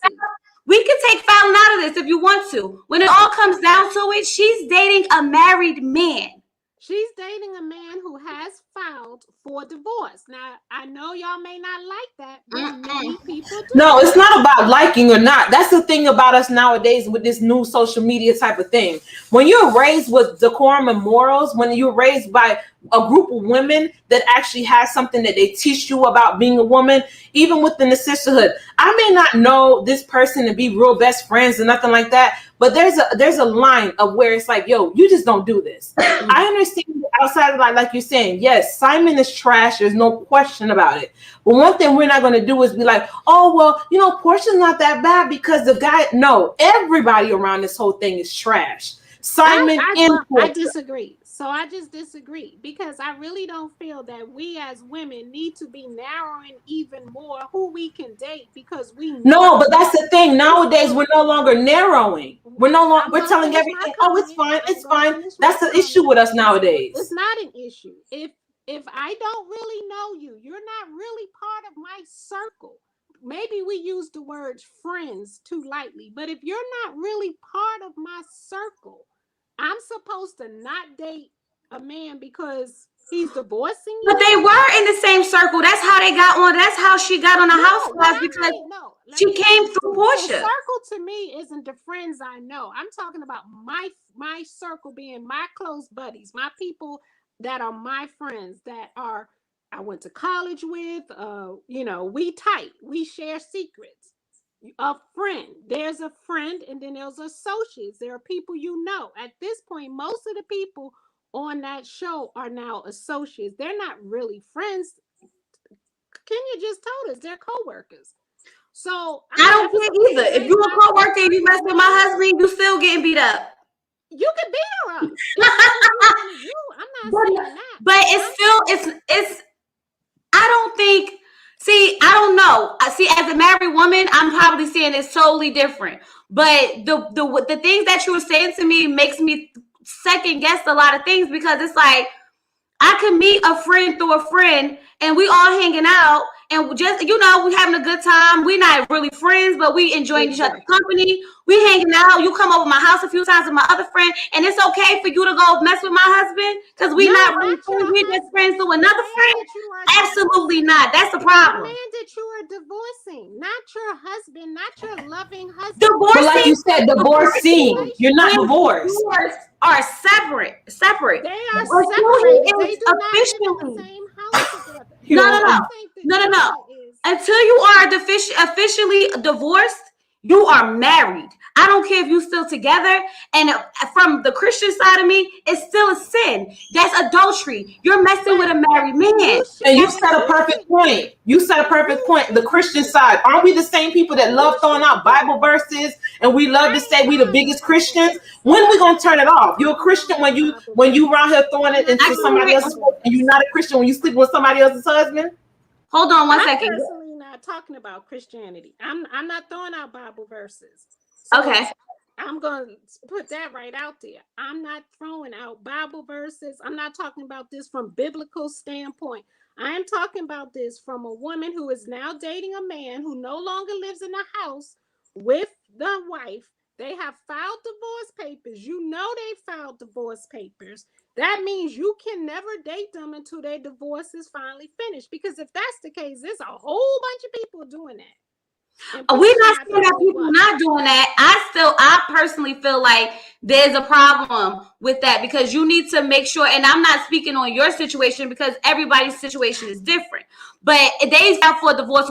Fallon out of this if you want to. When it all comes down to it, she's dating a married man. She's dating a man who has filed for divorce. Now, I know y'all may not like that, but many people do. No, it's not about liking or not. That's the thing about us nowadays with this new social media type of thing. When you're raised with decorum and morals, when you're raised by a group of women that actually has something that they teach you about being a woman, even within the sisterhood. I may not know this person to be real best friends or nothing like that, but there's a line of where it's like, yo, you just don't do this. I understand outside of like you're saying, yes, Simon is trash. There's no question about it. But one thing we're not going to do is be like, oh, well, Porsha's not that bad because the guy, no, everybody around this whole thing is trash. Simon I disagree. So I just disagree because I really don't feel that we as women need to be narrowing even more who we can date because we know. No, but that's the thing. Nowadays, we're no longer narrowing. We're telling everything, oh, it's fine. It's fine. That's the issue with us nowadays. It's not an issue. If I don't really know you, you're not really part of my circle. Maybe we use the word friends too lightly, but if you're not really part of my circle, I'm supposed to not date a man because he's divorcing you. But they were in the same circle. That's how they got on. That's how she got on the Housewives because she came through Porsha. The circle to me isn't the friends I know. I'm talking about my circle being my close buddies, my people that are my friends that are I went to college with. We tight. We share secrets. A friend. There's a friend and then there's associates. There are people you know. At this point, most of the people on that show are now associates. They're not really friends. Kenya just told us they're co-workers. So I don't care either. If you're a co-worker and you mess with my husband, you still getting beat up. You can beat her up. I'm not saying that. But it's I don't think See, I don't know. I see, as a married woman, I'm probably seeing it totally different. But the things that you were saying to me makes me second guess a lot of things, because it's like, I could meet a friend through a friend and we all hanging out and just, we having a good time. We're not really friends, but we enjoying each other's company. We hanging out. You come over my house a few times with my other friend, and it's okay for you to go mess with my husband because we not really friends. We just friends to another friend. Absolutely not. That's the problem. The man that you are divorcing, not your husband, not your loving husband. Divorcing, but like you said, divorcing. You're not divorced. Are separate. They are separated. They do not live in the same house together. No. Until you are officially divorced, you are married. I don't care if you're still together. And from the Christian side of me, it's still a sin. That's adultery. You're messing with a married man. And you said a perfect point. The Christian side. Aren't we the same people that love throwing out Bible verses and we love to say we the biggest Christians? When are we gonna turn it off? You're a Christian when you around here throwing it into somebody else's, and you're not a Christian when you sleep with somebody else's husband? Hold on one second. I'm personally not talking about Christianity. I'm not throwing out Bible verses. So okay. I'm going to put that right out there. I'm not throwing out Bible verses. I'm not talking about this from biblical standpoint. I am talking about this from a woman who is now dating a man who no longer lives in the house with the wife. They have filed divorce papers. They filed divorce papers. That means you can never date them until their divorce is finally finished. Because if that's the case, there's a whole bunch of people doing that. We're not saying that people not doing that. I personally feel like there's a problem with that, because you need to make sure, and I'm not speaking on your situation because everybody's situation is different, but they filed for divorce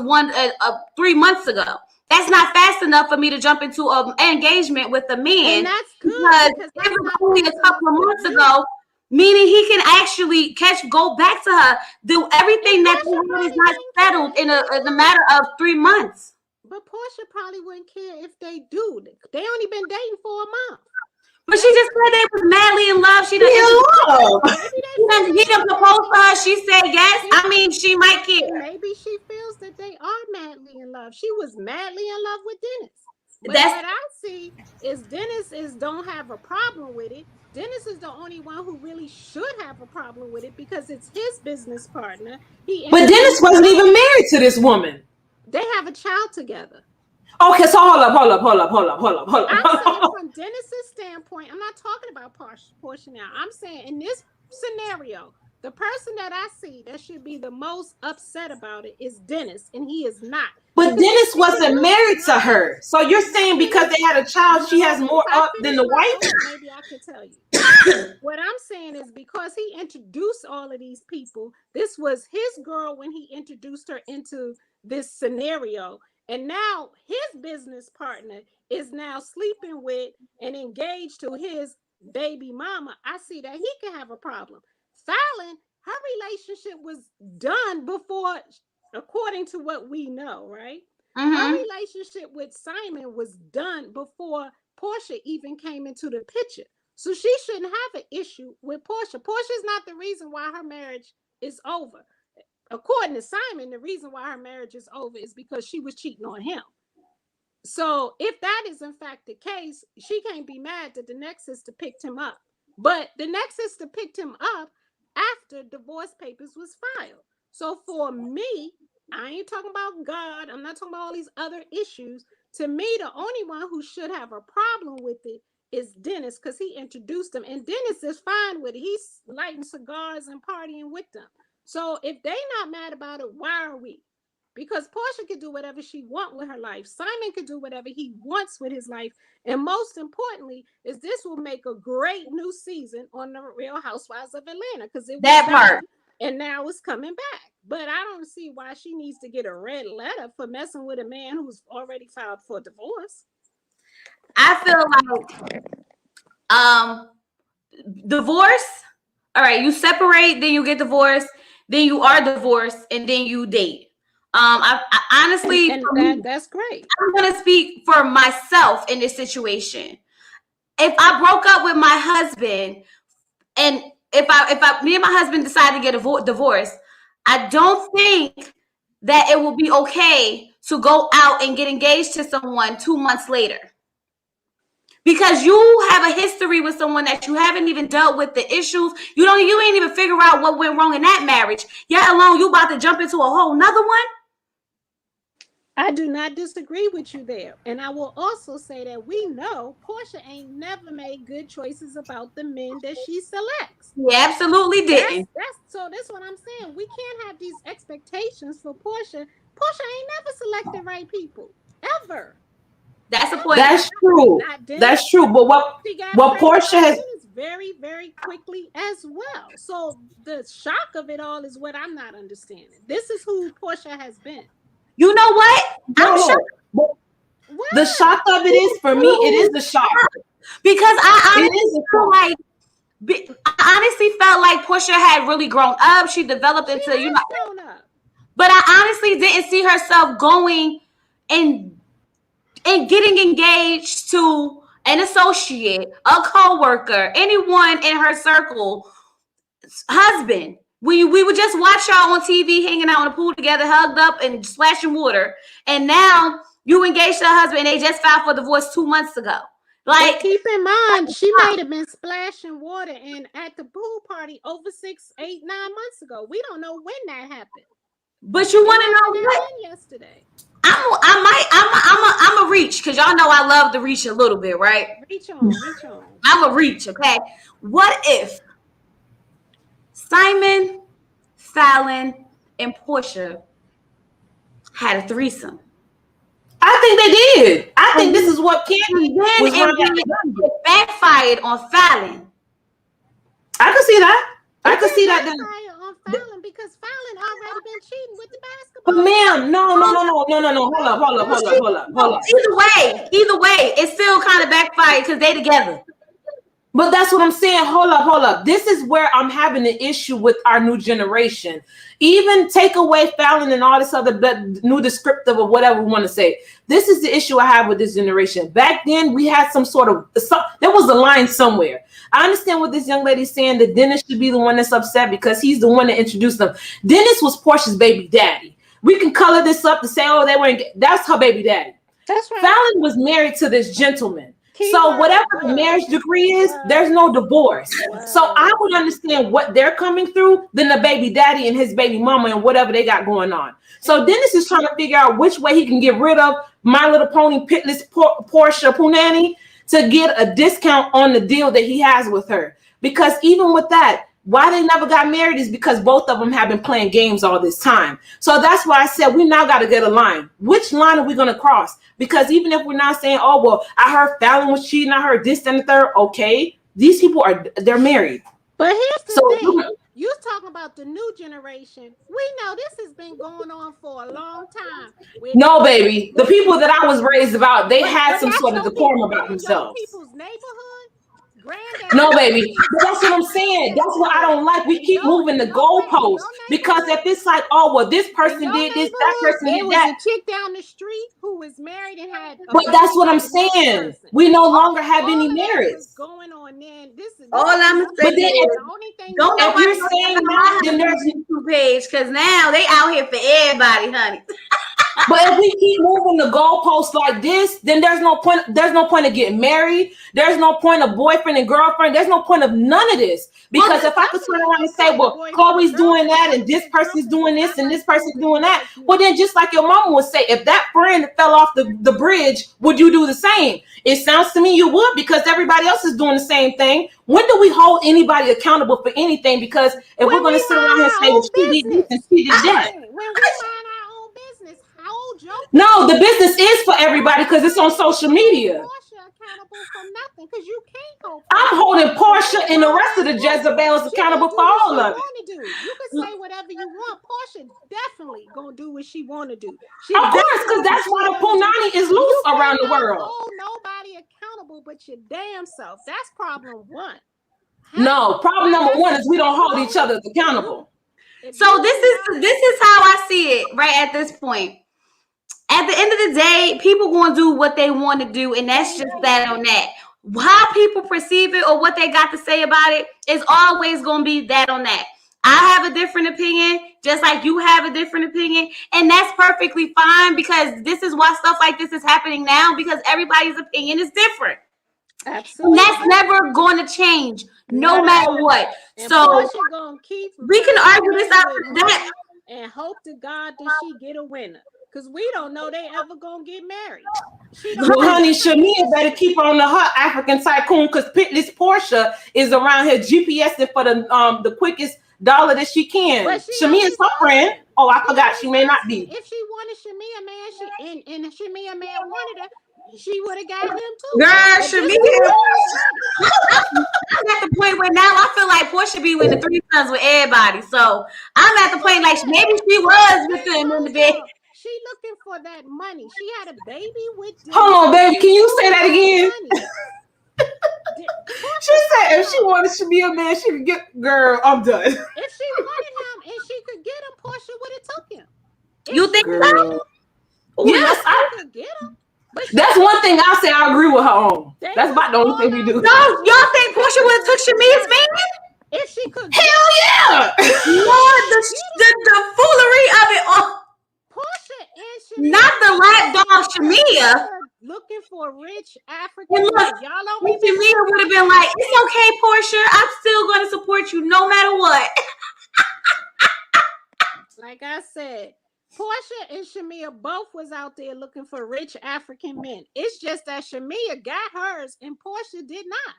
3 months ago. That's not fast enough for me to jump into an engagement with a man. And that's good, because it was only a couple of months ago, meaning he can actually go back to her, do everything that is not settled in a matter of 3 months. But Porsha probably wouldn't care if they do. They only been dating for a month. But she just said they was madly in love. He done proposed to her. She said yes. I mean, she might care. Maybe she feels that they are madly in love. She was madly in love with Dennis. But what I see is Dennis don't have a problem with it. Dennis is the only one who really should have a problem with it because it's his business partner. But Dennis wasn't even married to this woman. They have a child together. Okay, so hold up. I'm saying from Dennis's standpoint, I'm not talking about Porsha now. I'm saying in this scenario, the person that I see that should be the most upset about it is Dennis, and he is not. But Dennis wasn't married to her. So you're saying because they had a child, she has more up than the wife? Maybe I can tell you. What I'm saying is because he introduced all of these people, this was his girl when he introduced her into this scenario. And now his business partner is now sleeping with and engaged to his baby mama. I see that he can have a problem. Fallon, her relationship was done before, according to what we know, right? Mm-hmm. Her relationship with Simon was done before Porsha even came into the picture. So she shouldn't have an issue with Porsha. Portia's not the reason why her marriage is over. According to Simon, the reason why her marriage is over is because she was cheating on him. So if that is in fact the case, she can't be mad that the next sister picked him up. But the next sister picked him up after divorce papers was filed. So for me, I ain't talking about God. I'm not talking about all these other issues. To me, the only one who should have a problem with it is Dennis, because he introduced them. And Dennis is fine with it. He's lighting cigars and partying with them. So if they not mad about it, why are we? Because Porsha can do whatever she wants with her life. Simon can do whatever he wants with his life. And most importantly, is this will make a great new season on the Real Housewives of Atlanta. Because it was that part. And now it's coming back. But I don't see why she needs to get a red letter for messing with a man who's already filed for divorce. I feel like divorce. All right, you separate, then you get divorced, then you are divorced, and then you date. I honestly, and that's great. I'm gonna speak for myself in this situation. If I broke up with my husband, and if me and my husband decided to get a divorce, I don't think that it will be okay to go out and get engaged to someone 2 months later. Because you have a history with someone that you haven't even dealt with the issues. You ain't even figure out what went wrong in that marriage. Yet alone, you about to jump into a whole nother one. I do not disagree with you there. And I will also say that we know Porsha ain't never made good choices about the men that she selects. Yeah, absolutely didn't. So that's what I'm saying. We can't have these expectations for Porsha. Porsha ain't never selected right people. Ever. That's the point. That's true. That's true. But what Porsha has very, very quickly as well. So the shock of it all is what I'm not understanding. This is who Porsha has been. You know what? I'm shocked. The shock of it is, for me, it is the shock. Because I honestly felt like Porsha had really grown up. She developed into, grown up. But I honestly didn't see herself going and getting engaged to an associate, a co-worker, anyone in her circle, husband. We would just watch y'all on TV hanging out in the pool together, hugged up and splashing water. And now you engaged to a husband. They just filed for divorce 2 months ago. Like, but keep in mind, she might have been splashing water and at the pool party over 6, 8, 9 months ago. We don't know when that happened. But you want to know what? Yesterday. I'm a reach, because y'all know I love to reach a little bit, right? Reach on. I'm a reach, okay? What if Simon, Fallon, and Porsha had a threesome? I think they did. I think this is what Candy was running. It backfired on Fallon. I can see that. I can see that. On Fallon, because Fallon already been cheating with the basketball. But ma'am, no. Hold up. Either way, it still kind of backfired because they together. But that's what I'm saying. Hold up. This is where I'm having an issue with our new generation. Even take away Fallon and all this other new descriptive or whatever we want to say. This is the issue I have with this generation. Back then, we had there was a line somewhere. I understand what this young lady's saying, that Dennis should be the one that's upset because he's the one that introduced them. Dennis was Porsha's baby daddy. We can color this up to say, they weren't. That's her baby daddy. That's right. Fallon was married to this gentleman. So whatever the marriage decree is, there's no divorce. So I would understand what they're coming through than the baby daddy and his baby mama and whatever they got going on. So Dennis is trying to figure out which way he can get rid of My Little Pony pitless Porsha Punani to get a discount on the deal that he has with her. Because even with that, why they never got married is because both of them have been playing games all this time. So that's why I said we now got to get a line. Which line are we going to cross? Because even if we're not saying, I heard Fallon was cheating, I heard this and the third. Okay, these people they're married. But here's the thing. You're talking about the new generation. We know this has been going on for a long time. No, baby. The people that I was raised about, they had some sort of decorum about themselves. People's neighborhood. No, baby. That's what I'm saying. That's what I don't like. We keep moving the goalposts because if it's like, this person did this, that person did that. There was a chick down the street who was married and had. But that's what I'm saying. We no longer have any marriage. Going on then. All I'm saying is, don't if you're saying that, then there's YouTube page because now they out here for everybody, honey. But if we keep moving the goalposts like this, then there's no point. There's no point of getting married. There's no point of boyfriend and girlfriend. There's no point of none of this. Because if I could turn around and say, Chloe's doing that, and this person's doing this, and this person's doing that, well, then just like your mama would say, if that friend fell off the bridge, would you do the same? It sounds to me you would, because everybody else is doing the same thing. When do we hold anybody accountable for anything? Because if we're going to sit around here and say, well, she did this and she did that. When we mind our own business, no, the business is for everybody because it's on social media. Accountable for nothing because you can't hold. I'm holding Porsha and the rest of the Jezebels accountable for all of it. You can say whatever you want. Porsha definitely gonna do what she want to do. Of course, because that's why the punani is loose around the world. Hold nobody accountable but your damn self. That's problem one. No, problem number one is we don't hold each other accountable. So this is how I see it right at this point. At the end of the day, people going to do what they want to do, and that's just that on that. How people perceive it or what they got to say about it is always going to be that on that. I have a different opinion, just like you have a different opinion. And that's perfectly fine, because this is why stuff like this is happening now, because everybody's opinion is different. Absolutely. And that's never going to change, no matter what. And so Porsha gonna keep we can argue this out to that. And hope to God that she get a winner. Because we don't know they ever gonna get married. Well, honey, Shamia better keep on her African tycoon, because Pitless Porsha is around here GPSing for the quickest dollar that she can. Shamia's her friend. Oh, I forgot. She may not be. If she wanted Shamia, man, and Shamia man wanted her, she would have got him too. Girl, Shamia. I'm at the point where now I feel like Porsha be with the threesomes with everybody. So I'm at the point like maybe she was with them in the bed. She looking for that money. She had a baby with. Hold on, baby. Can you say that again? She said if she wanted to be a man, she could get. Girl, I'm done. If she wanted him and she could get him, Porsha would have took him. You think so? Yes, I could get him. That's one thing I'll say I agree with her on. That's about the only thing we do. No, y'all think Porsha would have took Shamia's man? If she could. Hell yeah! Lord, the foolery of it all. Porsha and Shamia. Not the lapdog Shamia. Looking for rich African. And look, y'all don't Shamia would have been like, it's okay, Porsha. I'm still going to support you no matter what. Like I said, Porsha and Shamia both was out there looking for rich African men. It's just that Shamia got hers and Porsha did not.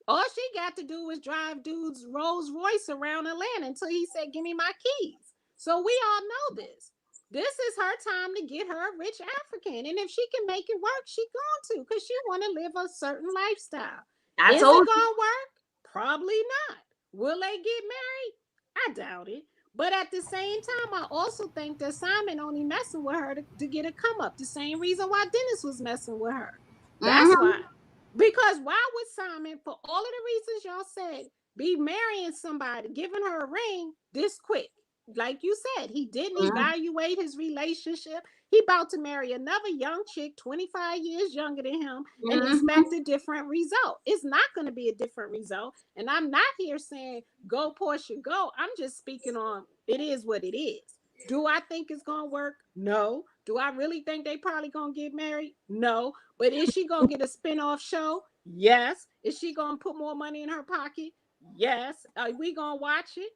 All she got to do was drive dude's Rolls Royce around Atlanta until he said, give me my keys. So we all know this. This is her time to get her a rich African. And if she can make it work, she going to, because she want to live a certain lifestyle. Is it going to work? Probably not. Will they get married? I doubt it. But at the same time, I also think that Simon only messing with her to get a come up. The same reason why Dennis was messing with her. That's why. Because why would Simon, for all of the reasons y'all said, be marrying somebody, giving her a ring this quick? Like you said, he didn't evaluate his relationship. He about to marry another young chick, 25 years younger than him, and expect a different result. It's not going to be a different result. And I'm not here saying, go, Porsha, go. I'm just speaking on it is what it is. Do I think it's going to work? No. Do I really think they probably going to get married? No. But is she going to get a spinoff show? Yes. Is she going to put more money in her pocket? Yes. Are we going to watch it?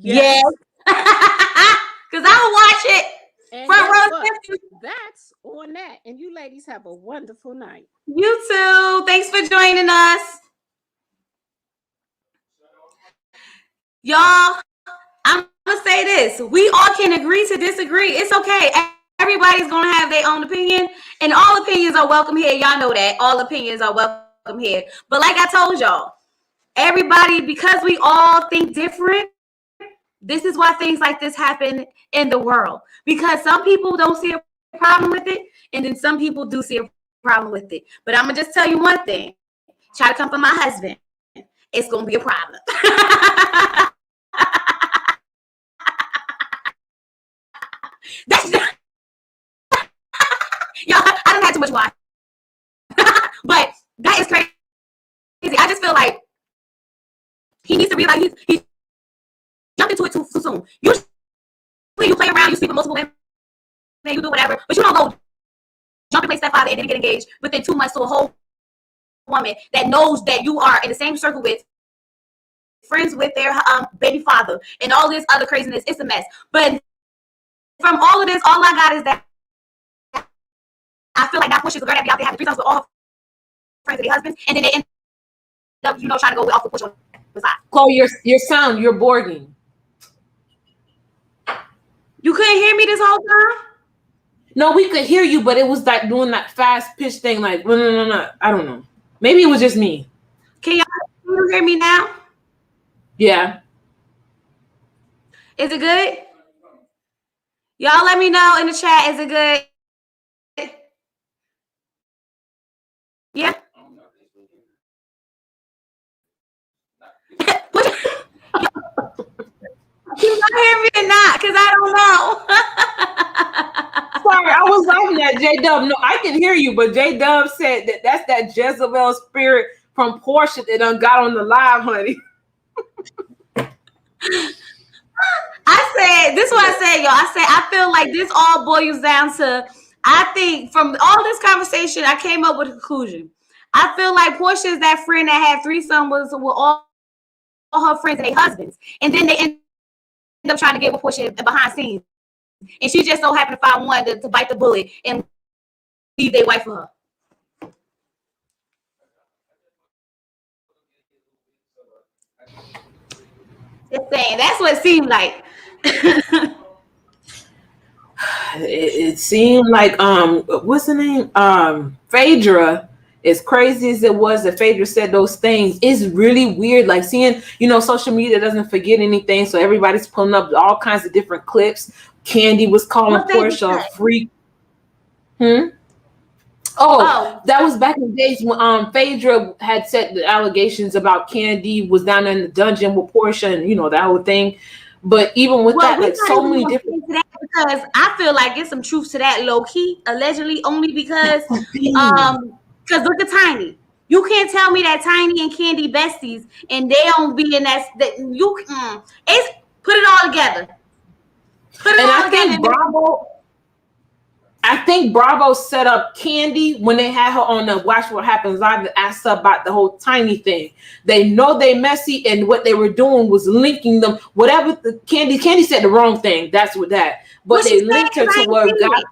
Yes. Because I will watch it. And front row. That's on that. And you ladies have a wonderful night. You too. Thanks for joining us. Y'all, I'm going to say this. We all can agree to disagree. It's okay. Everybody's going to have their own opinion. And all opinions are welcome here. Y'all know that. All opinions are welcome here. But like I told y'all, everybody, because we all think different, this is why things like this happen in the world. Because some people don't see a problem with it, and then some people do see a problem with it. But I'm going to just tell you one thing. Try to come for my husband. It's going to be a problem. That's not... Y'all, I don't have too much wine. But that is crazy. I just feel like he needs to realize he's jumped into it too soon. Usually you play around, you sleep with multiple women, you do whatever, but you don't go jump and play stepfather and then get engaged within 2 months to a whole woman that knows that you are in the same circle with, friends with their baby father, and all this other craziness. It's a mess. But from all of this, all I got is that I feel like that Porsha's a girl that be out there having threesomes with all her friends and their husbands, and then they end up, trying to go off the Porsha on the side. Chloe, your sound, you're borging. You couldn't hear me this whole time? No, we could hear you, but it was like doing that fast pitch thing, like no. I don't know. Maybe it was just me. Can y'all hear me now? Yeah. Is it good? Y'all let me know in the chat. Is it good? Yeah. You gonna hear me or not? Because I don't know. Sorry, I was laughing at J-Dub. No, I can hear you, but J-Dub said that's that Jezebel spirit from Porsha that done got on the live, honey. I said, this is what I said, y'all. I said, I feel like this all boils down to, I think from all this conversation, I came up with a conclusion. I feel like Porsha is that friend that had threesome with all her friends and their husbands. And then they end up trying to get with Porsha behind scenes. And she just so happened to find one to bite the bullet and leave their wife for her. Just saying, that's what it seemed like. It seemed like what's the name? Phaedra, as crazy as it was that Phaedra said those things, it's really weird. Like seeing, social media doesn't forget anything, so everybody's pulling up all kinds of different clips. Candy was calling Porsha a freak. Oh, that was back in the days when Phaedra had said the allegations about Candy was down in the dungeon with Porsha and that whole thing. But even with that, like so many different, because I feel like there's some truth to that low key, allegedly, only because look at Tiny. You can't tell me that Tiny and Candy besties and they don't be in that you it's put it all together. I think Bravo set up Candy when they had her on the Watch What Happens Live to ask her about the whole Tiny thing. They know they messy, and what they were doing was linking them. Whatever the Candy said the wrong thing. That's what that. But they linked her to where God.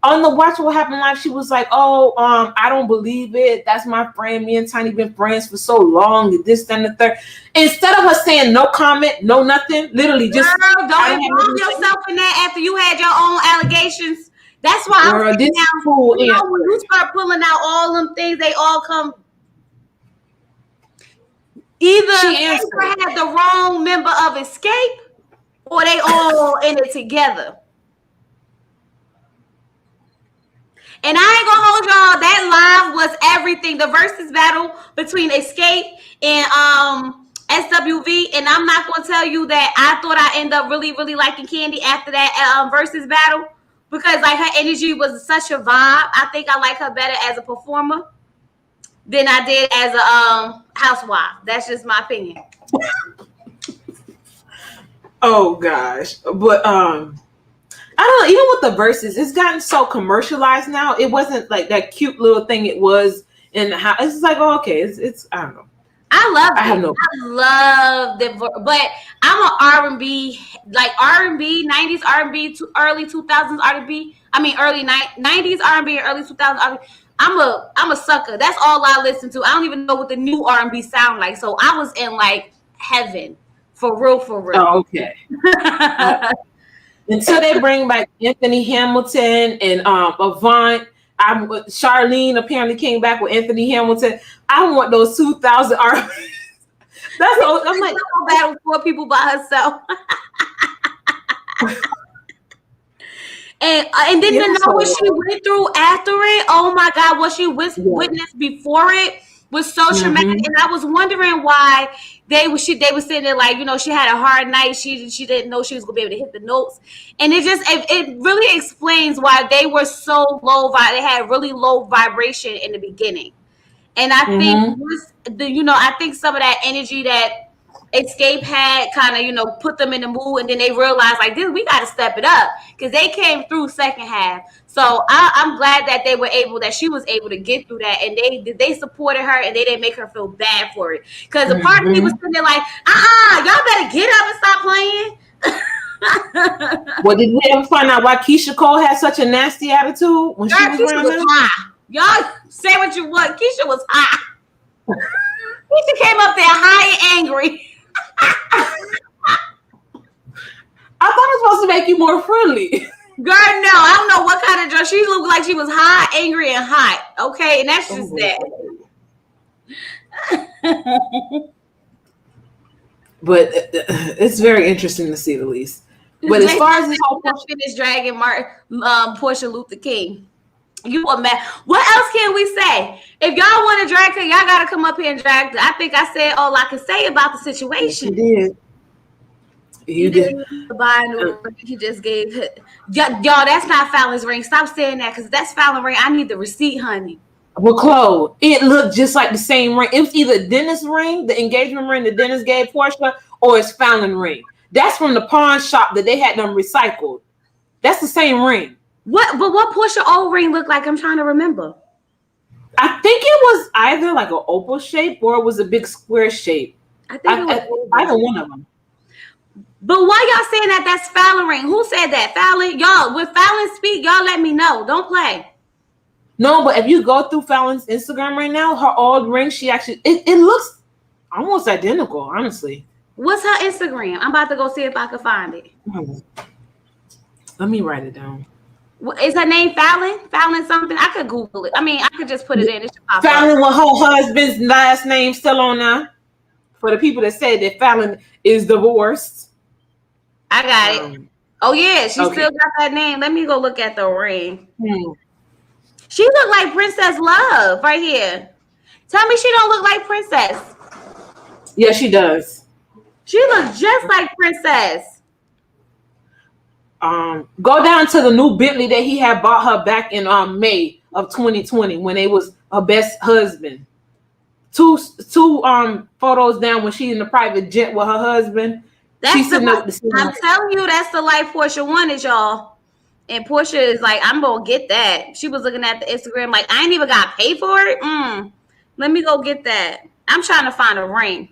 On the Watch What Happened Live, she was like, "Oh, I don't believe it. That's my friend. Me and Tiny been friends for so long. This, that, and the third." Instead of her saying no comment, no nothing, literally just don't involve yourself in that after you had your own allegations. That's why I'm saying now, when you start pulling out all them things, they all come. Either they had the wrong member of Escape, or they all in it together. And I ain't gonna hold y'all. That live was everything. The versus battle between Escape and SWV. And I'm not gonna tell you that I thought I ended up really, really liking Candy after that versus battle, because like her energy was such a vibe. I think I like her better as a performer than I did as a housewife. That's just my opinion. Oh gosh, but I don't know, even with the verses, it's gotten so commercialized now. It wasn't like that cute little thing it was in the house. It's like, oh, okay, it's I don't know. I love it, but I'm an R&B, like R&B, 90s R&B to early 2000s R&B. I mean, early 90s R&B and early 2000s R&B. I'm a sucker. That's all I listen to. I don't even know what the new R&B sound like. So I was in like heaven, for real. Oh, okay. Until they bring back Anthony Hamilton and Avant. Charlene apparently came back with Anthony Hamilton. I want those 2000 R&B. That's all. I'm like, battle 4 people by herself. And then to know what she went through after it, oh my God, what she witnessed before it was so traumatic. And I was wondering why they were sitting there like, she had a hard night. She didn't know she was gonna be able to hit the notes. And it really explains why they were so low. They had really low vibration in the beginning. And I think I think some of that energy that Escape had kind of, put them in the mood, and then they realized like, this, we got to step it up, because they came through second half. So I'm glad that she was able to get through that, and they supported her, and they didn't make her feel bad for it. Because a part of me was sitting there like, y'all better get up and stop playing. Well, did we ever find out why Keshia Cole had such a nasty attitude when she was around them? Y'all say what you want. Keshia was high. Keshia came up there high and angry. I thought it was supposed to make you more friendly. Girl, no, I don't know what kind of dress. She looked like she was high, angry, and hot. Okay, and that's just that. But it's very interesting to see the least. But as far as this whole finish dragging Porsha Luther King, you a man. What else can we say? If y'all want to drag her, y'all gotta come up here and drag her. I think I said all I can say about the situation. Yes, you did. He just gave it. Y'all, that's not Fallon's ring. Stop saying that, because that's Fallon's ring. I need the receipt, honey. Well, Chloe, it looked just like the same ring. It was either Dennis' ring, the engagement ring that Dennis gave Porsha, or it's Fallon ring. That's from the pawn shop that they had them recycled. That's the same ring. What Porsha old ring looked like? I'm trying to remember. I think it was either like an opal shape or it was a big square shape. I think it was either one of them. But why y'all saying that that's Fallon ring? Who said that? Fallon? Y'all, when Fallon speak, y'all let me know. Don't play. No, but if you go through Fallon's Instagram right now, her old ring, she actually it looks almost identical, honestly. What's her Instagram? I'm about to go see if I can find it. Let me write it down. Is her name Fallon? Fallon something? I could Google it. I mean, I could just put it in. It should pop Fallon up. with her husband's last name still on there. For the people that say that Fallon is divorced. I got it. Oh yeah, she okay. still got that name. Let me go look at the ring. She look like Princess Love right here. Tell me she don't look like Princess. Yeah, she does. She looks just like Princess. Go down to the new Bentley that he had bought her back in May of 2020 when they was her best husband. Two photos down when she in the private jet with her husband. That's I'm telling you, that's the life Porsha wanted, y'all. And Porsha is like, I'm gonna get that. She was looking at the Instagram like, I ain't even got paid for it. Let me go get that. I'm trying to find a ring.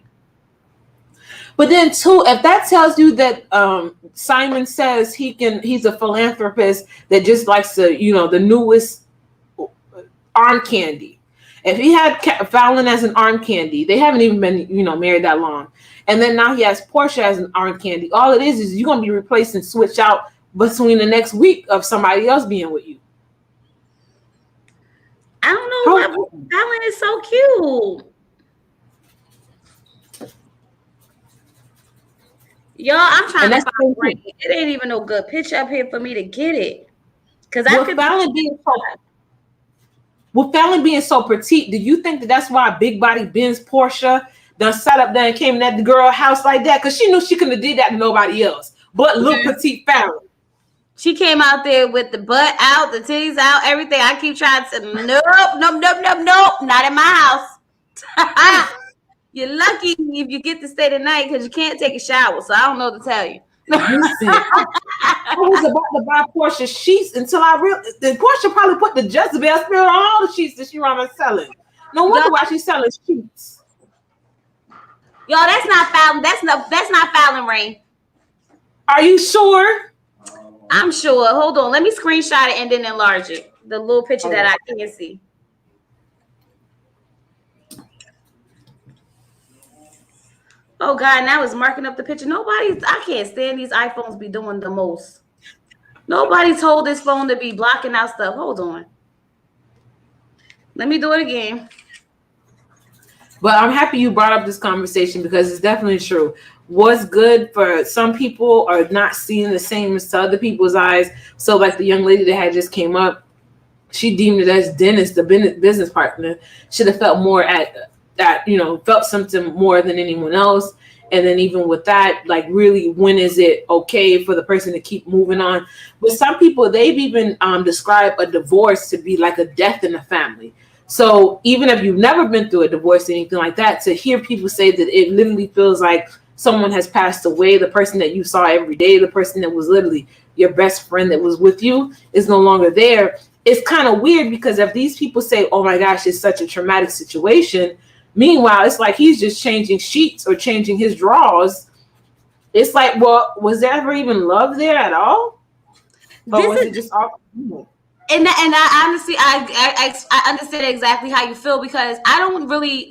But then too, if that tells you that Simon says he's a philanthropist that just likes to, the newest arm candy. If he had Fallon as an arm candy, they haven't even been, married that long. And then now he has Porsha as an arm candy. All it is you're going to be replaced and switch out between the next week of somebody else being with you. I don't know why Fallon is so cute. Y'all, I'm trying to find a ring. It ain't even no good picture up here for me to get it. Because with Fallon being so petite, do you think that's why Big Body Ben's Porsha done sat up there and came at the girl house like that? Because she knew she couldn't have did that to nobody else. But little petite Fallon. She came out there with the butt out, the titties out, everything. I keep trying to say, nope, not in my house. You're lucky if you get to stay the night because you can't take a shower. So I don't know what to tell you. Listen, I was about to buy Porsha sheets until I realized that Porsha probably put the Jezebel spirit on all the sheets that she runs selling. No wonder why she's selling sheets. Y'all, that's not Fallon. That's not Fallon ring. Are you sure? I'm sure. Hold on. Let me screenshot it and then enlarge it. The little picture that I can't see. Oh God, now it's marking up the picture. I can't stand these iPhones be doing the most. Nobody told this phone to be blocking out stuff. Hold on. Let me do it again. But I'm happy you brought up this conversation because it's definitely true. What's good for some people are not seeing the same as to other people's eyes. So like the young lady that had just came up, she deemed it as Dennis, the business partner, should have felt more felt something more than anyone else. And then even with that, like really, when is it okay for the person to keep moving on? But some people, they've even described a divorce to be like a death in the family. So even if you've never been through a divorce or anything like that, to hear people say that it literally feels like someone has passed away, the person that you saw every day, the person that was literally your best friend that was with you is no longer there. It's kind of weird because if these people say, oh my gosh, it's such a traumatic situation, meanwhile, it's like he's just changing sheets or changing his drawers. It's like, well, was there ever even love there at all? Or was it just all? And I honestly, I understand exactly how you feel because I don't really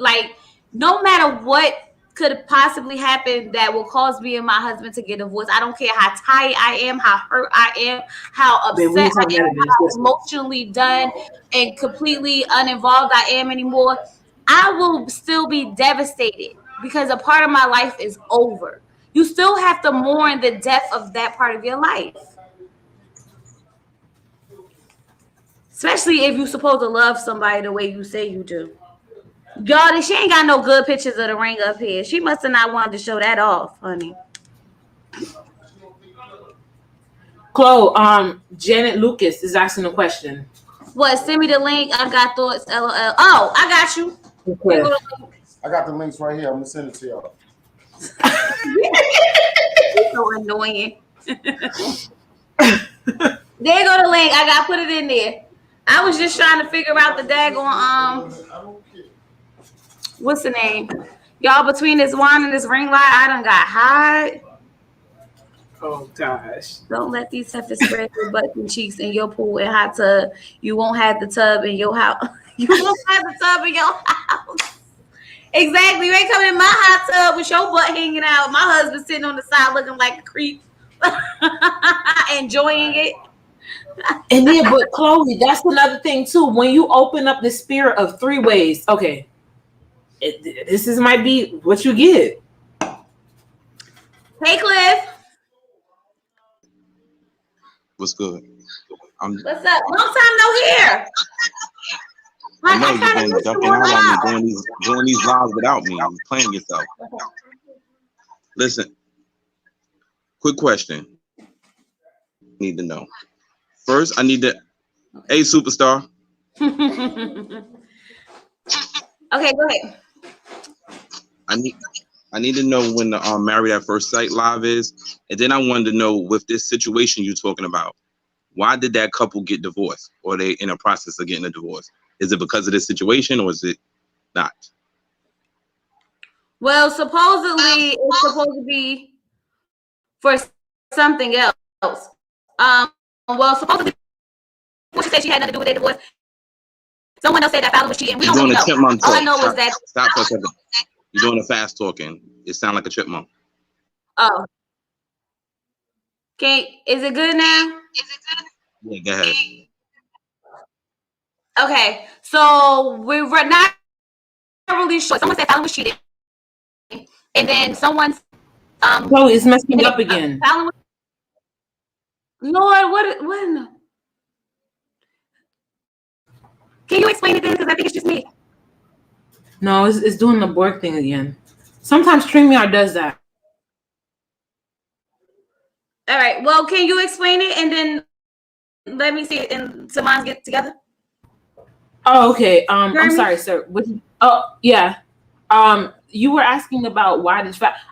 no matter what could possibly happen that will cause me and my husband to get divorced. I don't care how tired I am, how hurt I am, how upset I am, how emotionally done and completely uninvolved I am anymore. I will still be devastated because a part of my life is over. You still have to mourn the death of that part of your life. Especially if you're supposed to love somebody the way you say you do. Y'all, she ain't got no good pictures of the ring up here. She must have not wanted to show that off, honey. Chloe, Janet Lucas is asking a question. What? Send me the link. I got thoughts. LOL. Oh, I got you. I got the links right here. I'm gonna send it to y'all. so annoying. There go the link. I got put it in there. I was just trying to figure out the daggone what's the name? Y'all, between this wine and this ring light, I done got hot. Oh gosh. Don't let these heifers spread your butt and cheeks in your pool and hot tub. You won't have the tub in your house. You won't have the tub in your house. Exactly. You ain't coming in my hot tub with your butt hanging out. My husband sitting on the side looking like a creep. Enjoying it. And then, but Chloe, that's another thing too. When you open up the spirit of three ways, okay, this might be what you get. Hey, Cliff. What's good? What's up? Long time no hear. I know you've been ducking out on me doing these lives without me. You're playing yourself. Listen, quick question. Need to know. First, I need to. Hey, superstar. Okay, go ahead. I need to know when the Married at First Sight live is, and then I wanted to know with this situation you're talking about, why did that couple get divorced, or are they in a process of getting a divorce? Is it because of this situation, or is it not? Well, supposedly it's supposed to be for something else. Well, supposedly she said she had nothing to do with their divorce. Someone else said that Fallon was cheating. We don't really know. All I know is that Stop for a second. You're doing a fast talking. It sounds like a chipmunk. Oh. Okay, is it good now? Yeah, go ahead. Okay, so we're not really sure. Someone said Fallon was cheating, and then someone's Chloe, it's messing up again. Fallon was, Lord, what in the... Can you explain it then? Because I think it's just me. No, it's doing the bork thing again. Sometimes StreamYard does that. All right. Well, can you explain it and then let me see it and Samans get together? Oh, okay. I'm sorry, sir. Yeah. You were asking about why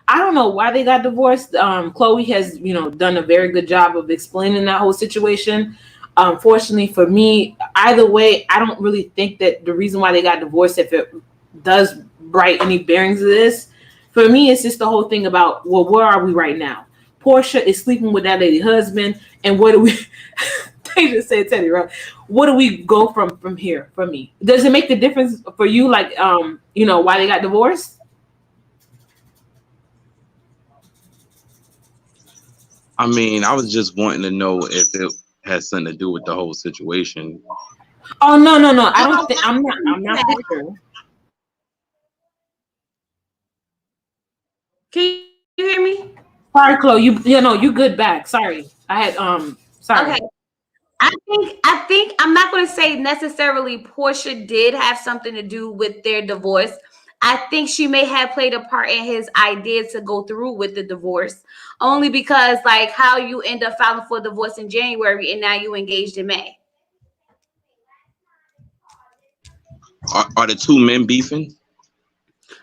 I don't know why they got divorced. Chloe has, done a very good job of explaining that whole situation. Fortunately for me, either way, I don't really think that the reason why they got divorced, if it does write any bearings of this, for me, it's just the whole thing about, well, where are we right now? Porsha is sleeping with that lady husband, and what do we? They just said Teddy, right? What do we go from here? For me, does it make the difference for you? Like, why they got divorced? I mean, I was just wanting to know if it has something to do with the whole situation. Oh no! I don't think I'm not sure. Can you hear me? Sorry, Chloe. You good back. Sorry, I had sorry. Okay. I think I'm not going to say necessarily Porsha did have something to do with their divorce. I think she may have played a part in his idea to go through with the divorce, only because like how you end up filing for divorce in January and now you engaged in May. Are the two men beefing?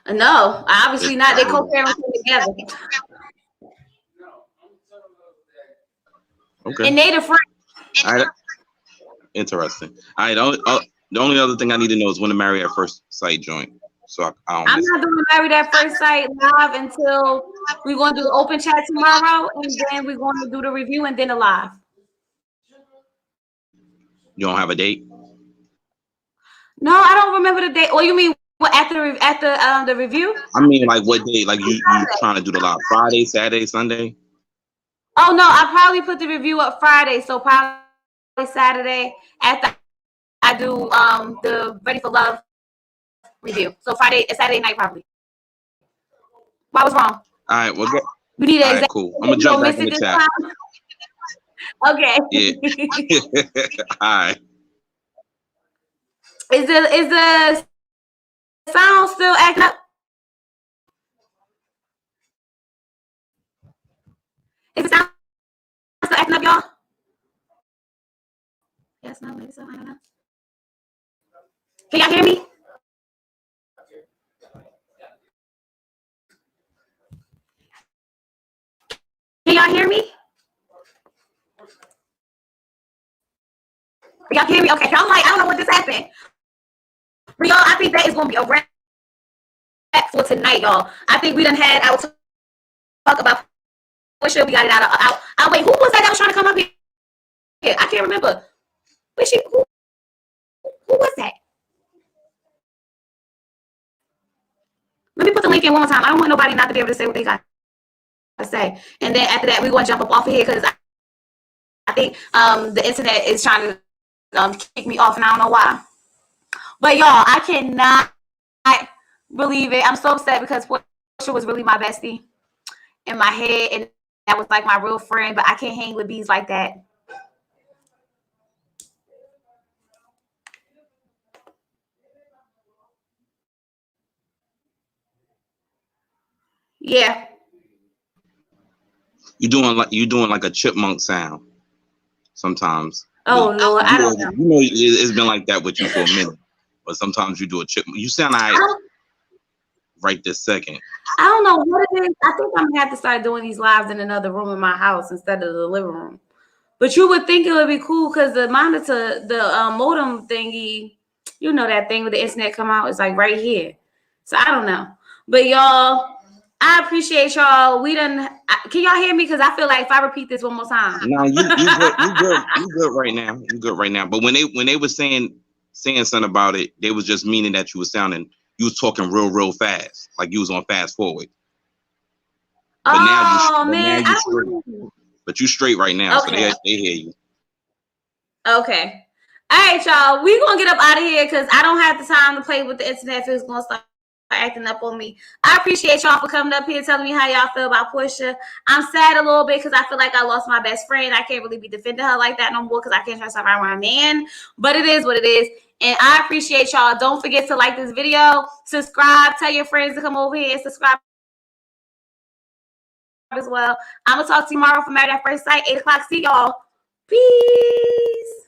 No, obviously not. They co-parenting together. Okay. And they the friends. All right. Interesting. All right. The only other thing I need to know is when the Married at First Sight joint. So I'm not doing Married at First Sight live until we're going to do the open chat tomorrow, and then we're going to do the review and then the live. You don't have a date? No, I don't remember the date. Or you mean after the review? I mean, like what day? Like you trying to do the live Friday, Saturday, Sunday? Oh no, I probably put the review up Friday, so probably Saturday after I do the Ready for Love review. So Saturday night probably. What was wrong? All right, well, we need all right, cool. I'm gonna jump back in the chat. Okay. Yeah. All right. Is the sound still acting up? Is the sound still acting up, y'all? Yes, no, maybe so. I don't know. Can y'all hear me? happened. But y'all, I think that is going to be a wrap for tonight, y'all. I think we done had our talk about Porsha. We got it out. Wait, who was that was trying to come up here? I can't remember. Who was that? Let me put the link in one more time. I don't want nobody not to be able to say what they got to say. And then after that, we're going to jump up off of here because I think the internet is trying to kick me off, and I don't know why. But y'all, I cannot believe it. I'm so upset because Porsha was really my bestie in my head, and that was like my real friend, but I can't hang with bees like that. Yeah. You're doing like a chipmunk sound sometimes. Oh Lord, I don't know. You know it's been like that with you for a minute, but sometimes you do a chipmunk. You sound like right this second. I don't know what it is. I think I'm gonna have to start doing these lives in another room in my house instead of the living room. But you would think it would be cool because the monitor, the modem thingy, you know that thing with the internet come out, it's like right here. So I don't know. But y'all, I appreciate y'all. Can y'all hear me? Because I feel like if I repeat this one more time. No, you good right now. You good right now. But when they were saying something about it, they was just meaning that you was talking real fast, like you was on fast forward. But but you straight right now, okay. So they hear you. Okay. All right, y'all. We gonna get up out of here because I don't have the time to play with the internet if it's gonna start acting up on me. I appreciate y'all for coming up here telling me how y'all feel about Porsha. I'm sad a little bit because I feel like I lost my best friend. I can't really be defending her like that no more because I can't trust her around a man. But it is what it is. And I appreciate y'all. Don't forget to like this video, subscribe, tell your friends to come over here and subscribe as well. I'm gonna talk to you tomorrow from Married at First Sight, 8 o'clock. See y'all. Peace.